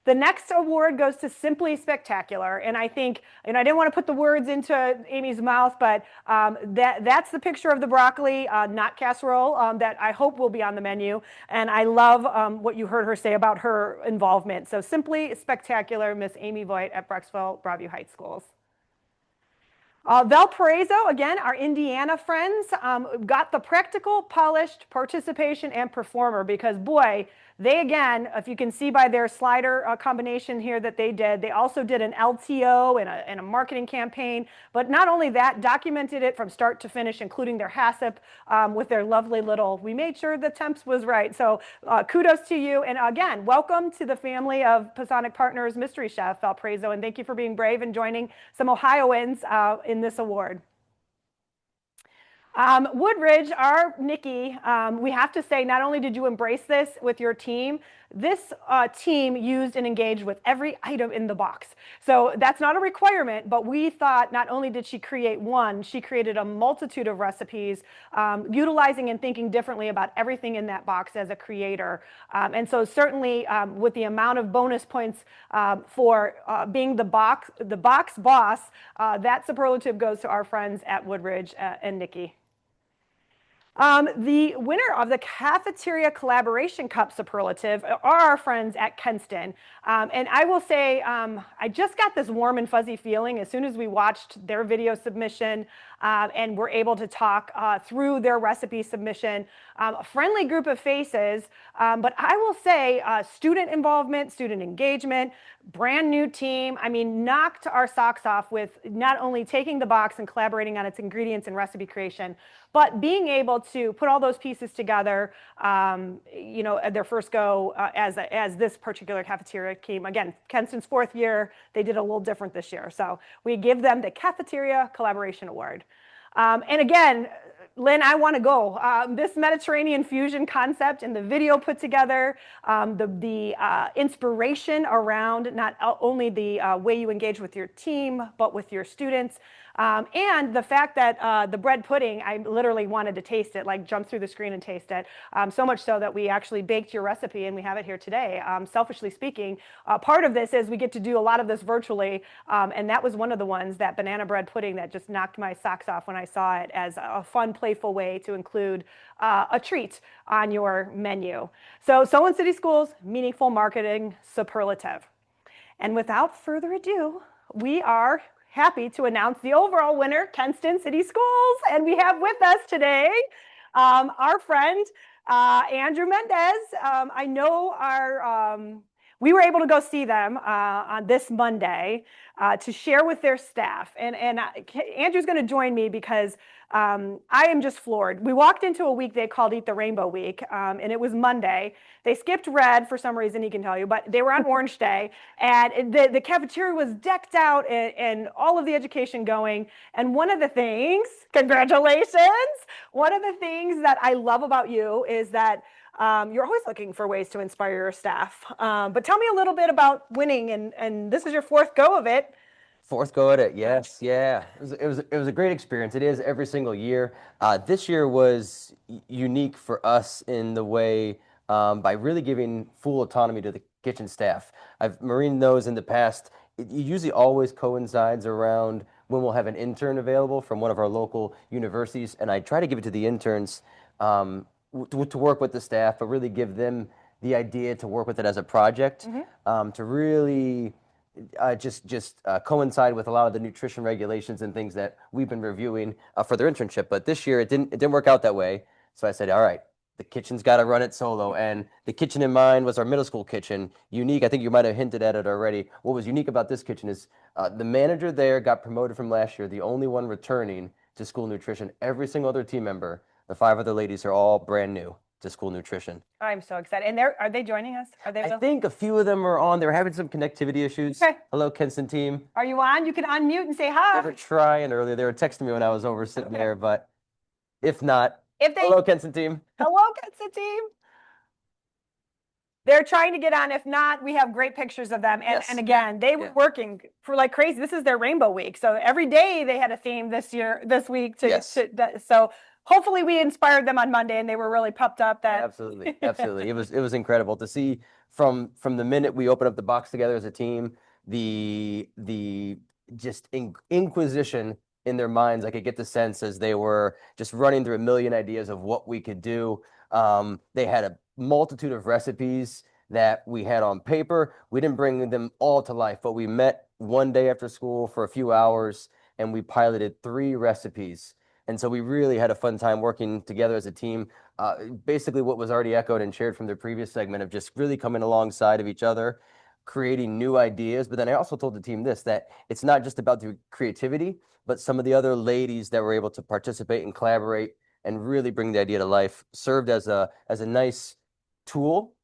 The next award goes to Simply Spectacular. And I think, and I didn't want to put the words into Amy's mouth, but that's the picture of the broccoli, not casserole, that I hope will be on the menu. And I love what you heard her say about her involvement. So Simply Spectacular, Miss Amy Voigt at Brecksville Broadview Heights Schools. Valparaiso, again, our Indiana friends, got the practical, polished participation and performer, because boy, they, again, if you can see by their slider combination here that they did, they also did an LTO and a marketing campaign. But not only that, documented it from start to finish, including their HACCP with their lovely little, we made sure the temps was right. So kudos to you. And again, welcome to the family of Pasonic Partners Mystery Chef, Valparaiso. And thank you for being brave and joining some Ohioans in this award. Woodridge, our Nikki, we have to say, not only did you embrace this with your team, this team used and engaged with every item in the box. So that's not a requirement, but we thought not only did she create one, she created a multitude of recipes, utilizing and thinking differently about everything in that box as a creator. And so certainly with the amount of bonus points for being the box boss, that superlative goes to our friends at Woodridge and Nikki. The winner of the Cafeteria Collaboration Cup Superlative are our friends at Kenston. And I will say, I just got this warm and fuzzy feeling as soon as we watched their video submission and were able to talk through their recipe submission. A friendly group of faces, but I will say student involvement, student engagement, brand new team. I mean, knocked our socks off with not only taking the box and collaborating on its ingredients and recipe creation, but being able to put all those pieces together, you know, at their first go as this particular cafeteria came. Again, Kenston's 4th year, they did a little different this year. So we give them the Cafeteria Collaboration Award. And again, Lynn, I want to go. This Mediterranean fusion concept and the video put together, the inspiration around not only the way you engage with your team, but with your students. And the fact that the bread pudding, I literally wanted to taste it, like jump through the screen and taste it. So much so that we actually baked your recipe and we have it here today. Selfishly speaking, part of this is we get to do a lot of this virtually. And that was one of the ones, that banana bread pudding, that just knocked my socks off when I saw it as a fun, playful way to include a treat on your menu. So Solon City Schools, meaningful marketing superlative. And without further ado, we are happy to announce the overall winner, Kenston City Schools. And we have with us today our friend, Andrew Mendez. I know we were able to go see them on this Monday to share with their staff. And Andrew's going to join me because I am just floored. We walked into a week they called Eat the Rainbow Week, and it was Monday. They skipped red for some reason, he can tell you, but they were on Orange Day, and the cafeteria was decked out and all of the education going. And one of the things, congratulations, one of the things that I love about you is that you're always looking for ways to inspire your staff. But tell me a little bit about winning, and this is your 4th go of it. 4th go at it, yes, yeah. It was a great experience. It is every single year. This year was unique for us in the way by really giving full autonomy to the kitchen staff. Maureen knows in the past, it usually always coincides around when we'll have an intern available from one of our local universities, and I try to give it to the interns to work with the staff, but really give them the idea to work with it as a project, to really just coincide with a lot of the nutrition regulations and things that we've been reviewing for their internship. But this year it didn't work out that way. So I said, all right, the kitchen's got to run it solo. And the kitchen in mind was our middle school kitchen. Unique, I think you might have hinted at it already. What was unique about this kitchen is the manager there got promoted from last year, the only one returning to school nutrition. Every single other team member, the 5 other ladies, are all brand new to school nutrition. I'm so excited. And are they joining us? Are they? I think a few of them are on. They're having some connectivity issues. Okay. Hello, Kenston team. Are you on? You can unmute and say hi. They were trying earlier. They were texting me when I was over sitting there, but if not, If they, hello, Kenston team. hello, Kenston team. They're trying to get on. If not, we have great pictures of them. And, Yes. and again, they were working for like crazy. This is their Rainbow Week. So every day they had a theme this week. Yes. So hopefully we inspired them on Monday and they were really pumped up that. Absolutely, absolutely. It was incredible to see from the minute we opened up the box together as a team, the just inquisition in their minds. I could get the sense as they were just running through a million ideas of what we could do. They had a multitude of recipes that we had on paper. We didn't bring them all to life, but we met one day after school for a few hours and we piloted 3 recipes. And so we really had a fun time working together as a team. Basically what was already echoed and shared from the previous segment of just really coming alongside of each other, creating new ideas. But then I also told the team this, that it's not just about the creativity, but some of the other ladies that were able to participate and collaborate and really bring the idea to life served as a nice tool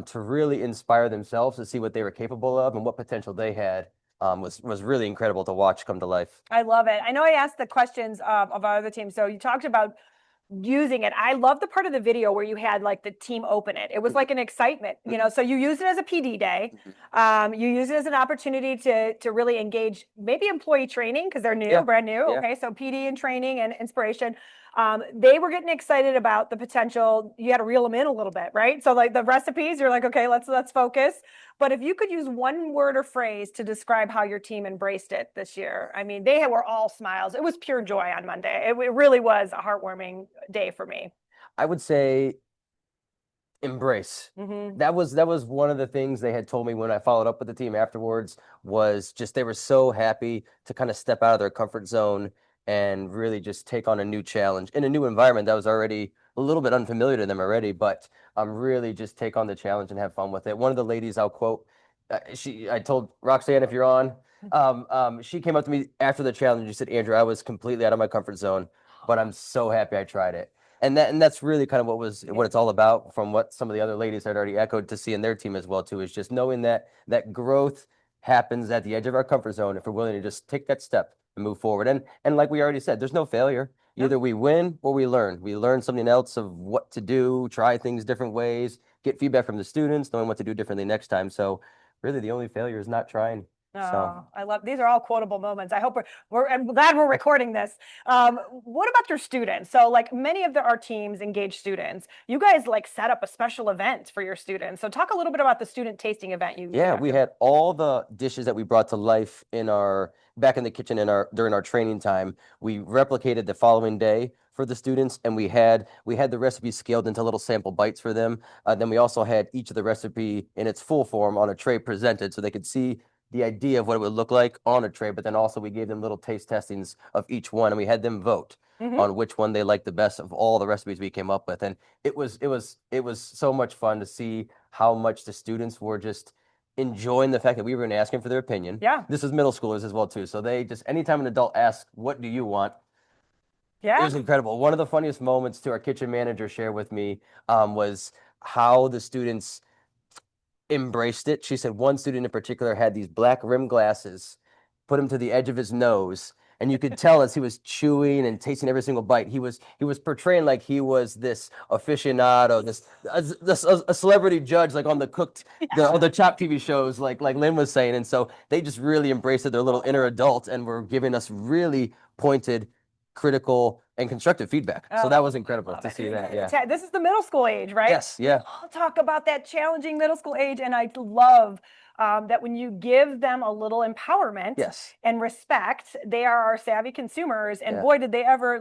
to really inspire themselves to see what they were capable of and what potential they had. Was really incredible to watch come to life. I love it. I know I asked the questions of our other team. So you talked about using it. I love the part of the video where you had like the team open it. It was like an excitement, you know, so you use it as a PD day. You use it as an opportunity to really engage maybe employee training because they're new, brand new. Yeah. Okay. So PD and training and inspiration. They were getting excited about the potential. You had to reel them in a little bit, right? So like the recipes, you're like, okay, let's focus. But if you could use one word or phrase to describe how your team embraced it this year, I mean, they were all smiles. It was pure joy on Monday. It really was a heartwarming day for me. I would say embrace. Mm-hmm. That was one of the things they had told me when I followed up with the team afterwards, was just they were so happy to kind of step out of their comfort zone and really just take on a new challenge in a new environment that was already a little bit unfamiliar to them already, but really just take on the challenge and have fun with it. One of the ladies I'll quote, I told Roxanne, if you're on, she came up to me after the challenge and she said, Andrew, I was completely out of my comfort zone, but I'm so happy I tried it. And that's really kind of what it's all about, from what some of the other ladies had already echoed to see in their team as well too, is just knowing that growth happens at the edge of our comfort zone if we're willing to just take that step and move forward. And like we already said, there's no failure. Either we win or we learn. We learn something else of what to do, try things different ways, get feedback from the students, knowing what to do differently next time. So really the only failure is not trying. Oh, I love, these are all quotable moments. I hope I'm glad we're recording this. What about your students? So like many of our teams engage students. You guys like set up a special event for your students. So talk a little bit about the student tasting event you Yeah, we had all the dishes that we brought to life back in the kitchen during our training time. We replicated the following day for the students, and we had the recipe scaled into little sample bites for them. Then we also had each of the recipe in its full form on a tray presented so they could see the idea of what it would look like on a tray, but then also we gave them little taste testings of each one, and we had them vote on which one they liked the best of all the recipes we came up with. And it was so much fun to see how much the students were just enjoying the fact that we were going to ask them for their opinion. Yeah. This is middle schoolers as well too. So they just, anytime an adult asks, what do you want? Yeah. It was incredible. One of the funniest moments to our kitchen manager shared with me was how the students embraced it. She said one student in particular had these black rim glasses, put him to the edge of his nose, and you could tell as he was chewing and tasting every single bite, he was portraying like he was this aficionado, a celebrity judge, like on the Chopped TV shows, like Lynn was saying. And so they just really embraced their little inner adult and were giving us really pointed, critical, and constructive feedback. So that was incredible to see that. Yeah. This is the middle school age, right? Yes. Yeah. I'll talk about that challenging middle school age. And I love that when you give them a little empowerment and respect, they are our savvy consumers. And boy, did they ever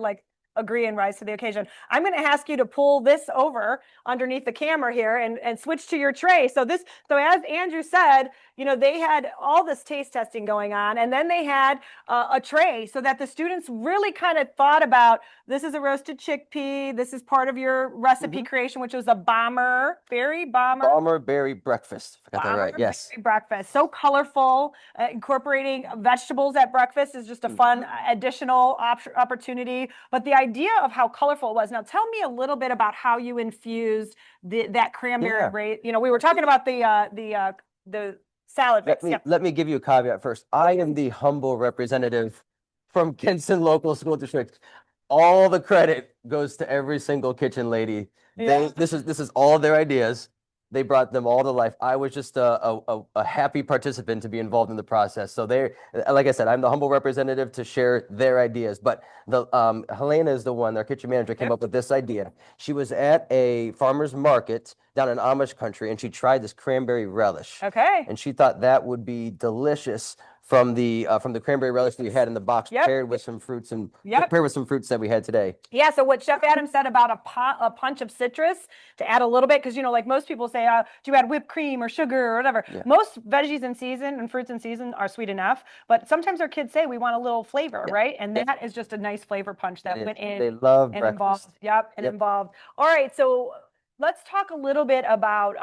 agree and rise to the occasion. I'm going to ask you to pull this over underneath the camera here and switch to your tray. So as Andrew said, they had all this taste testing going on, and then they had a tray so that the students really kind of thought about, this is a roasted chickpea. This is part of your recipe creation, which was a bomber berry breakfast. If I got that right. Yes. Breakfast. So colorful. Incorporating vegetables at breakfast is just a fun additional opportunity. But the idea of how colorful it was. Now, tell me a little bit about how you infused that cranberry. We were talking about the salad mix. Let me give you a caveat first. I am the humble representative from Kinston Local School District. All the credit goes to every single kitchen lady. This is all their ideas. They brought them all to life. I was just a happy participant to be involved in the process. So like I said, I'm the humble representative to share their ideas. But Helena is the one, their kitchen manager, came up with this idea. She was at a farmer's market down in Amish country, and she tried this cranberry relish. Okay. And she thought that would be delicious from the cranberry relish that you had in the box, paired with some fruits that we had today. Yeah. So what Chef Adam said about a punch of citrus to add a little bit, because like most people say, do you add whipped cream or sugar or whatever? Yeah. Most veggies in season and fruits in season are sweet enough, but sometimes our kids say we want a little flavor, right? And that is just a nice flavor punch that went in. They love and breakfast. Involved. All right. So let's talk a little bit about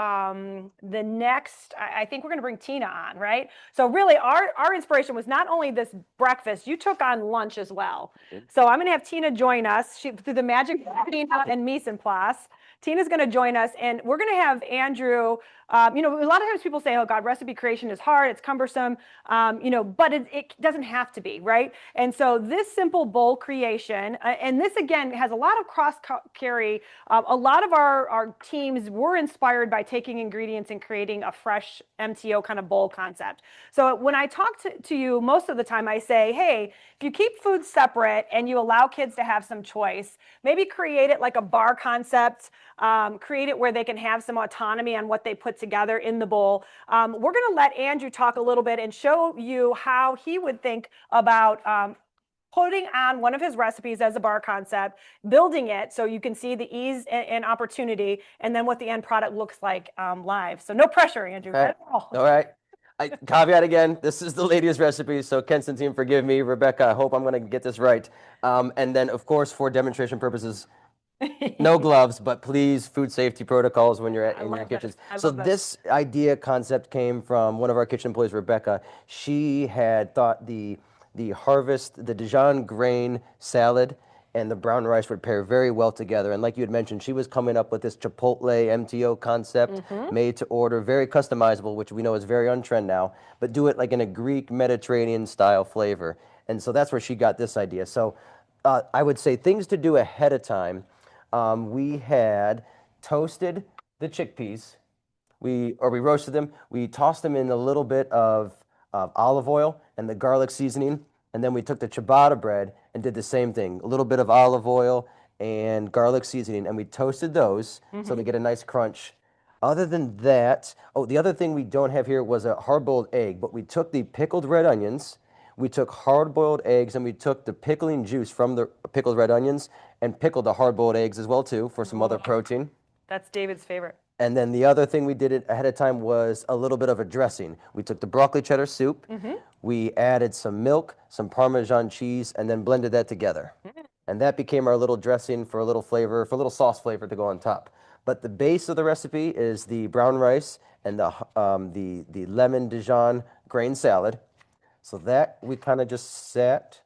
the next. I think we're going to bring Tina on, right? So really, our inspiration was not only this breakfast. You took on lunch as well. So I'm going to have Tina join us through the magic of Tina and mise en place. Tina's going to join us, and we're going to have Andrew you know, a lot of times people say, oh God, recipe creation is hard, it's cumbersome, you know, but it doesn't have to be, right? And so this simple bowl creation, and this again has a lot of cross carry. A lot of our teams were inspired by taking ingredients and creating a fresh MTO kind of bowl concept. So when I talk to you most of the time, I say, hey, if you keep food separate and you allow kids to have some choice, maybe create it like a bar concept, create it where they can have some autonomy on what they put together in the bowl. We're going to let Andrew talk a little bit and show you how he would think about putting on one of his recipes as a bar concept, building it so you can see the ease and opportunity, and then what the end product looks like live. So no pressure, Andrew. All right. All right. Caveat again, this is the latest recipe, so Ken's team, forgive me. Rebecca, I hope I'm going to get this right. And then, of course, for demonstration purposes, no gloves, but please, food safety protocols when you're in your kitchens. So this idea concept came from one of our kitchen employees, Rebecca. She had thought the harvest, the Dijon grain salad and the brown rice would pair very well together. And like you had mentioned, she was coming up with this Chipotle MTO concept, made to order, very customizable, which we know is very on trend now, but do it like in a Greek Mediterranean style flavor. And so that's where she got this idea. So I would say things to do ahead of time. We had toasted the chickpeas. We roasted them. We tossed them in a little bit of olive oil and the garlic seasoning. And then we took the ciabatta bread and did the same thing, a little bit of olive oil and garlic seasoning, and we toasted those so they get a nice crunch. Other than that, oh, the other thing we don't have here was a hard-boiled egg, but we took the pickled red onions, we took hard-boiled eggs, and we took the pickling juice from the pickled red onions and pickled the hard-boiled eggs as well, too, for some other protein. That's David's favorite. And then the other thing we did it ahead of time was a little bit of a dressing. We took the broccoli cheddar soup, we added some milk, some Parmesan cheese, and then blended that together. And that became our little dressing for a little flavor, for a little sauce flavor to go on top. But the base of the recipe is the brown rice and the lemon Dijon grain salad. So that we kind of just sat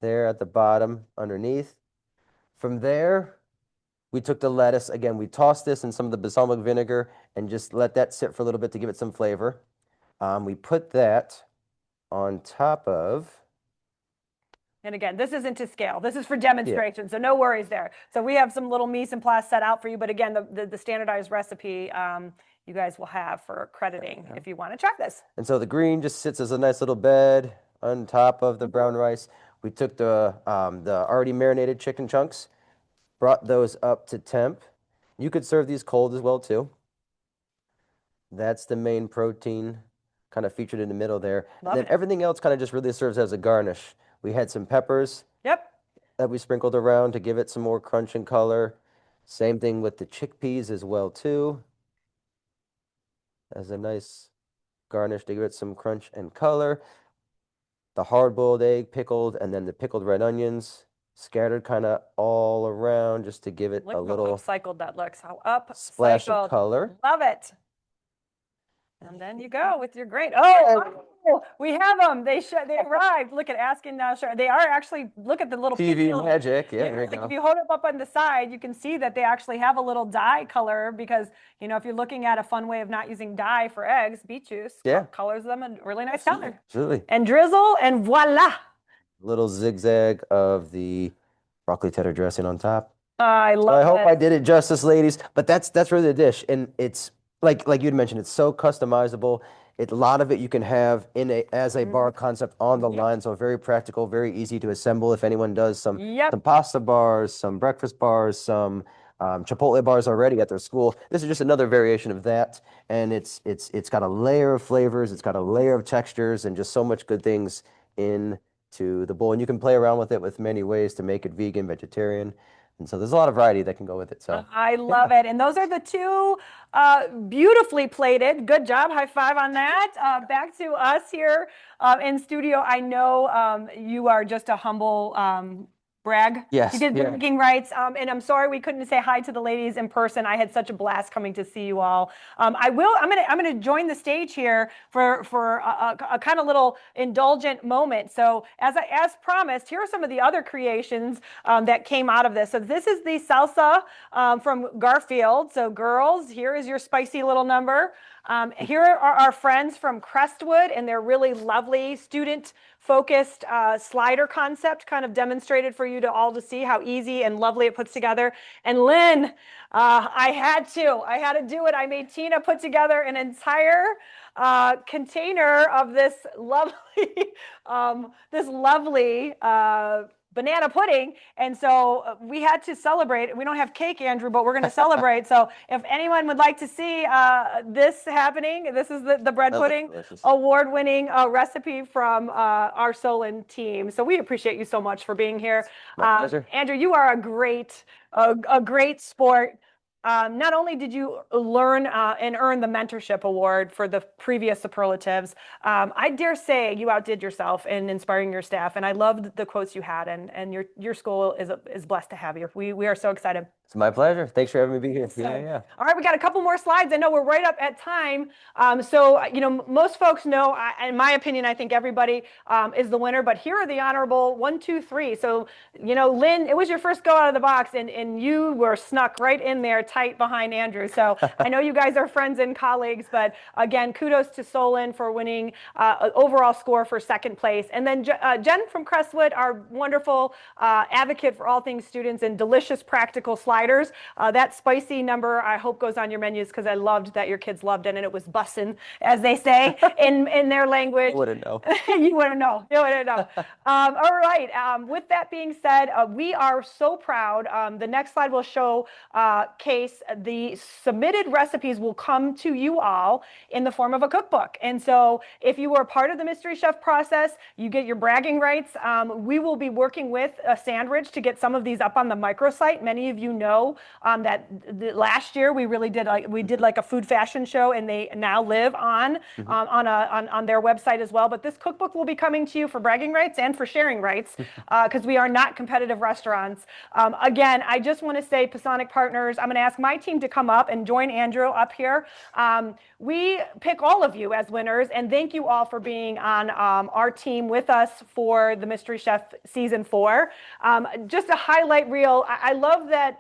there at the bottom underneath. From there, we took the lettuce. Again, we tossed this in some of the balsamic vinegar and just let that sit for a little bit to give it some flavor. We put that on top of. And again, this isn't to scale. This is for demonstration, so no worries there. So we have some little mise en place set out for you, but again, the standardized recipe you guys will have for crediting if you want to try this. And so the green just sits as a nice little bed on top of the brown rice. We took the already marinated chicken chunks, brought those up to temp. You could serve these cold as well too. That's the main protein kind of featured in the middle there. And then everything else kind of just really serves as a garnish. We had some peppers that we sprinkled around to give it some more crunch and color. Same thing with the chickpeas as well too. As a nice garnish to give it some crunch and color. The hard-boiled egg pickled, and then the pickled red onions scattered kind of all around just to give it a little upcycled that looks. How up splash of color. Love it. And then you go with your grain. Oh, we have them. They arrived. Look at asking now. Sure, they are actually. Look at the little TV magic. Yeah, there you go. If you hold it up on the side, you can see that they actually have a little dye color because you know if you're looking at a fun way of not using dye for eggs, beet juice colors them a really nice color. Absolutely. And drizzle and voila. Little zigzag of the broccoli cheddar dressing on top. I love it. I hope I did it justice, ladies. But that's really the dish, and it's like you'd mentioned, it's so customizable. A lot of it you can have as a bar concept on the line, so very practical, very easy to assemble. If anyone does some pasta bars, some breakfast bars, some Chipotle bars already at their school, this is just another variation of that. And it's got a layer of flavors, it's got a layer of textures, and just so much good things into the bowl. And you can play around with it with many ways to make it vegan, vegetarian. And so there's a lot of variety that can go with it. So I love it. And those are the two beautifully plated. Good job. High five on that. Back to us here in studio. I know you are just a humble brag? Yes, You get yeah. bragging rights. And I'm sorry we couldn't say hi to the ladies in person. I had such a blast coming to see you all. I'm gonna join the stage here for a kind of little indulgent moment. So as promised, here are some of the other creations that came out of this. So this is the salsa from Garfield. So girls, here is your spicy little number. Here are our friends from Crestwood and their really lovely student-focused slider concept, kind of demonstrated for you to all to see how easy and lovely it puts together. And Lynn, I had to do it. I made Tina put together an entire container of this lovely, banana pudding. And so we had to celebrate. We don't have cake, Andrew, but we're going to celebrate. So if anyone would like to see this happening, this is the bread pudding award-winning recipe from our Solon team. So we appreciate you so much for being here. My pleasure. Andrew, you are a great sport. Not only did you learn and earn the mentorship award for the previous superlatives, I dare say you outdid yourself in inspiring your staff. And I loved the quotes you had, and your school is blessed to have you. We are so excited. It's my pleasure. Thanks for having me be here. Yeah. All right, we got a couple more slides. I know we're right up at time. Most folks know, in my opinion, I think everybody is the winner, but here are the honorable 1, 2, 3. So, Lynn, it was your first go out of the box, and you were snuck right in there tight behind Andrew. So I know you guys are friends and colleagues, but again, kudos to Solon for winning overall score for second place. And then Jen from Crestwood, our wonderful advocate for all things students and delicious practical sliders. That spicy number, I hope, goes on your menus because I loved that your kids loved it, and it was bussin', as they say in their language. I wouldn't know. You wouldn't know. All right. With that being said, we are so proud. The next slide will show Case. The submitted recipes will come to you all in the form of a cookbook. And so if you were part of the Mystery Chef process, you get your bragging rights. We will be working with Sandridge to get some of these up on the microsite. Many of you know that last year we really did like a food fashion show, and they now live on their website as well. But this cookbook will be coming to you for bragging rights and for sharing rights because we are not competitive restaurants. Again, I just want to say, Pasonic Partners, I'm going to ask my team to come up and join Andrew up here. We pick all of you as winners, and thank you all for being on our team with us for the Mystery Chef Season 4. Just a highlight reel. I love that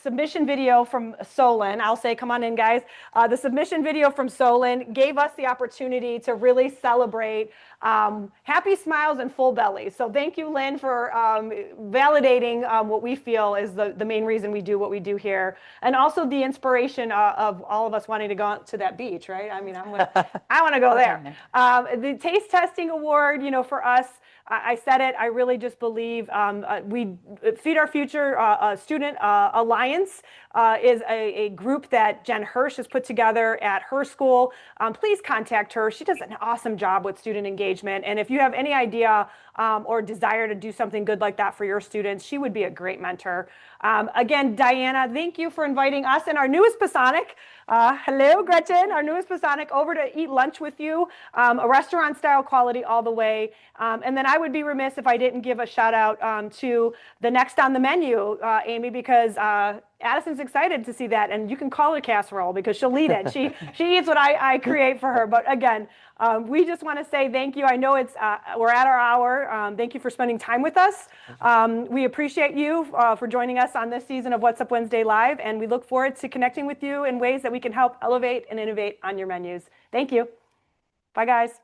submission video from Solon. I'll say, come on in, guys. The submission video from Solon gave us the opportunity to really celebrate happy smiles and full bellies. So thank you, Lynn, for validating what we feel is the main reason we do what we do here. And also the inspiration of all of us wanting to go out to that beach, right? I mean, I want to go there. The Taste Testing Award, for us, I said it, I really just believe we Feed Our Future Student Alliance is a group that Jen Hirsch has put together at her school. Please contact her. She does an awesome job with student engagement. And if you have any idea or desire to do something good like that for your students, she would be a great mentor. Again, Diana, thank you for inviting us and our newest Pasonic. Hello, Gretchen, our newest Pasonic, over to eat lunch with you. A restaurant style quality all the way. And then I would be remiss if I didn't give a shout out to the next on the menu, Amy, because Addison's excited to see that, and you can call her casserole because she'll eat it. She eats what I create for her. But again, we just want to say thank you. I know we're at our hour. Thank you for spending time with us. We appreciate you for joining us on this season of What's Up Wednesday Live, and we look forward to connecting with you in ways that we can help elevate and innovate on your menus. Thank you. Bye, guys.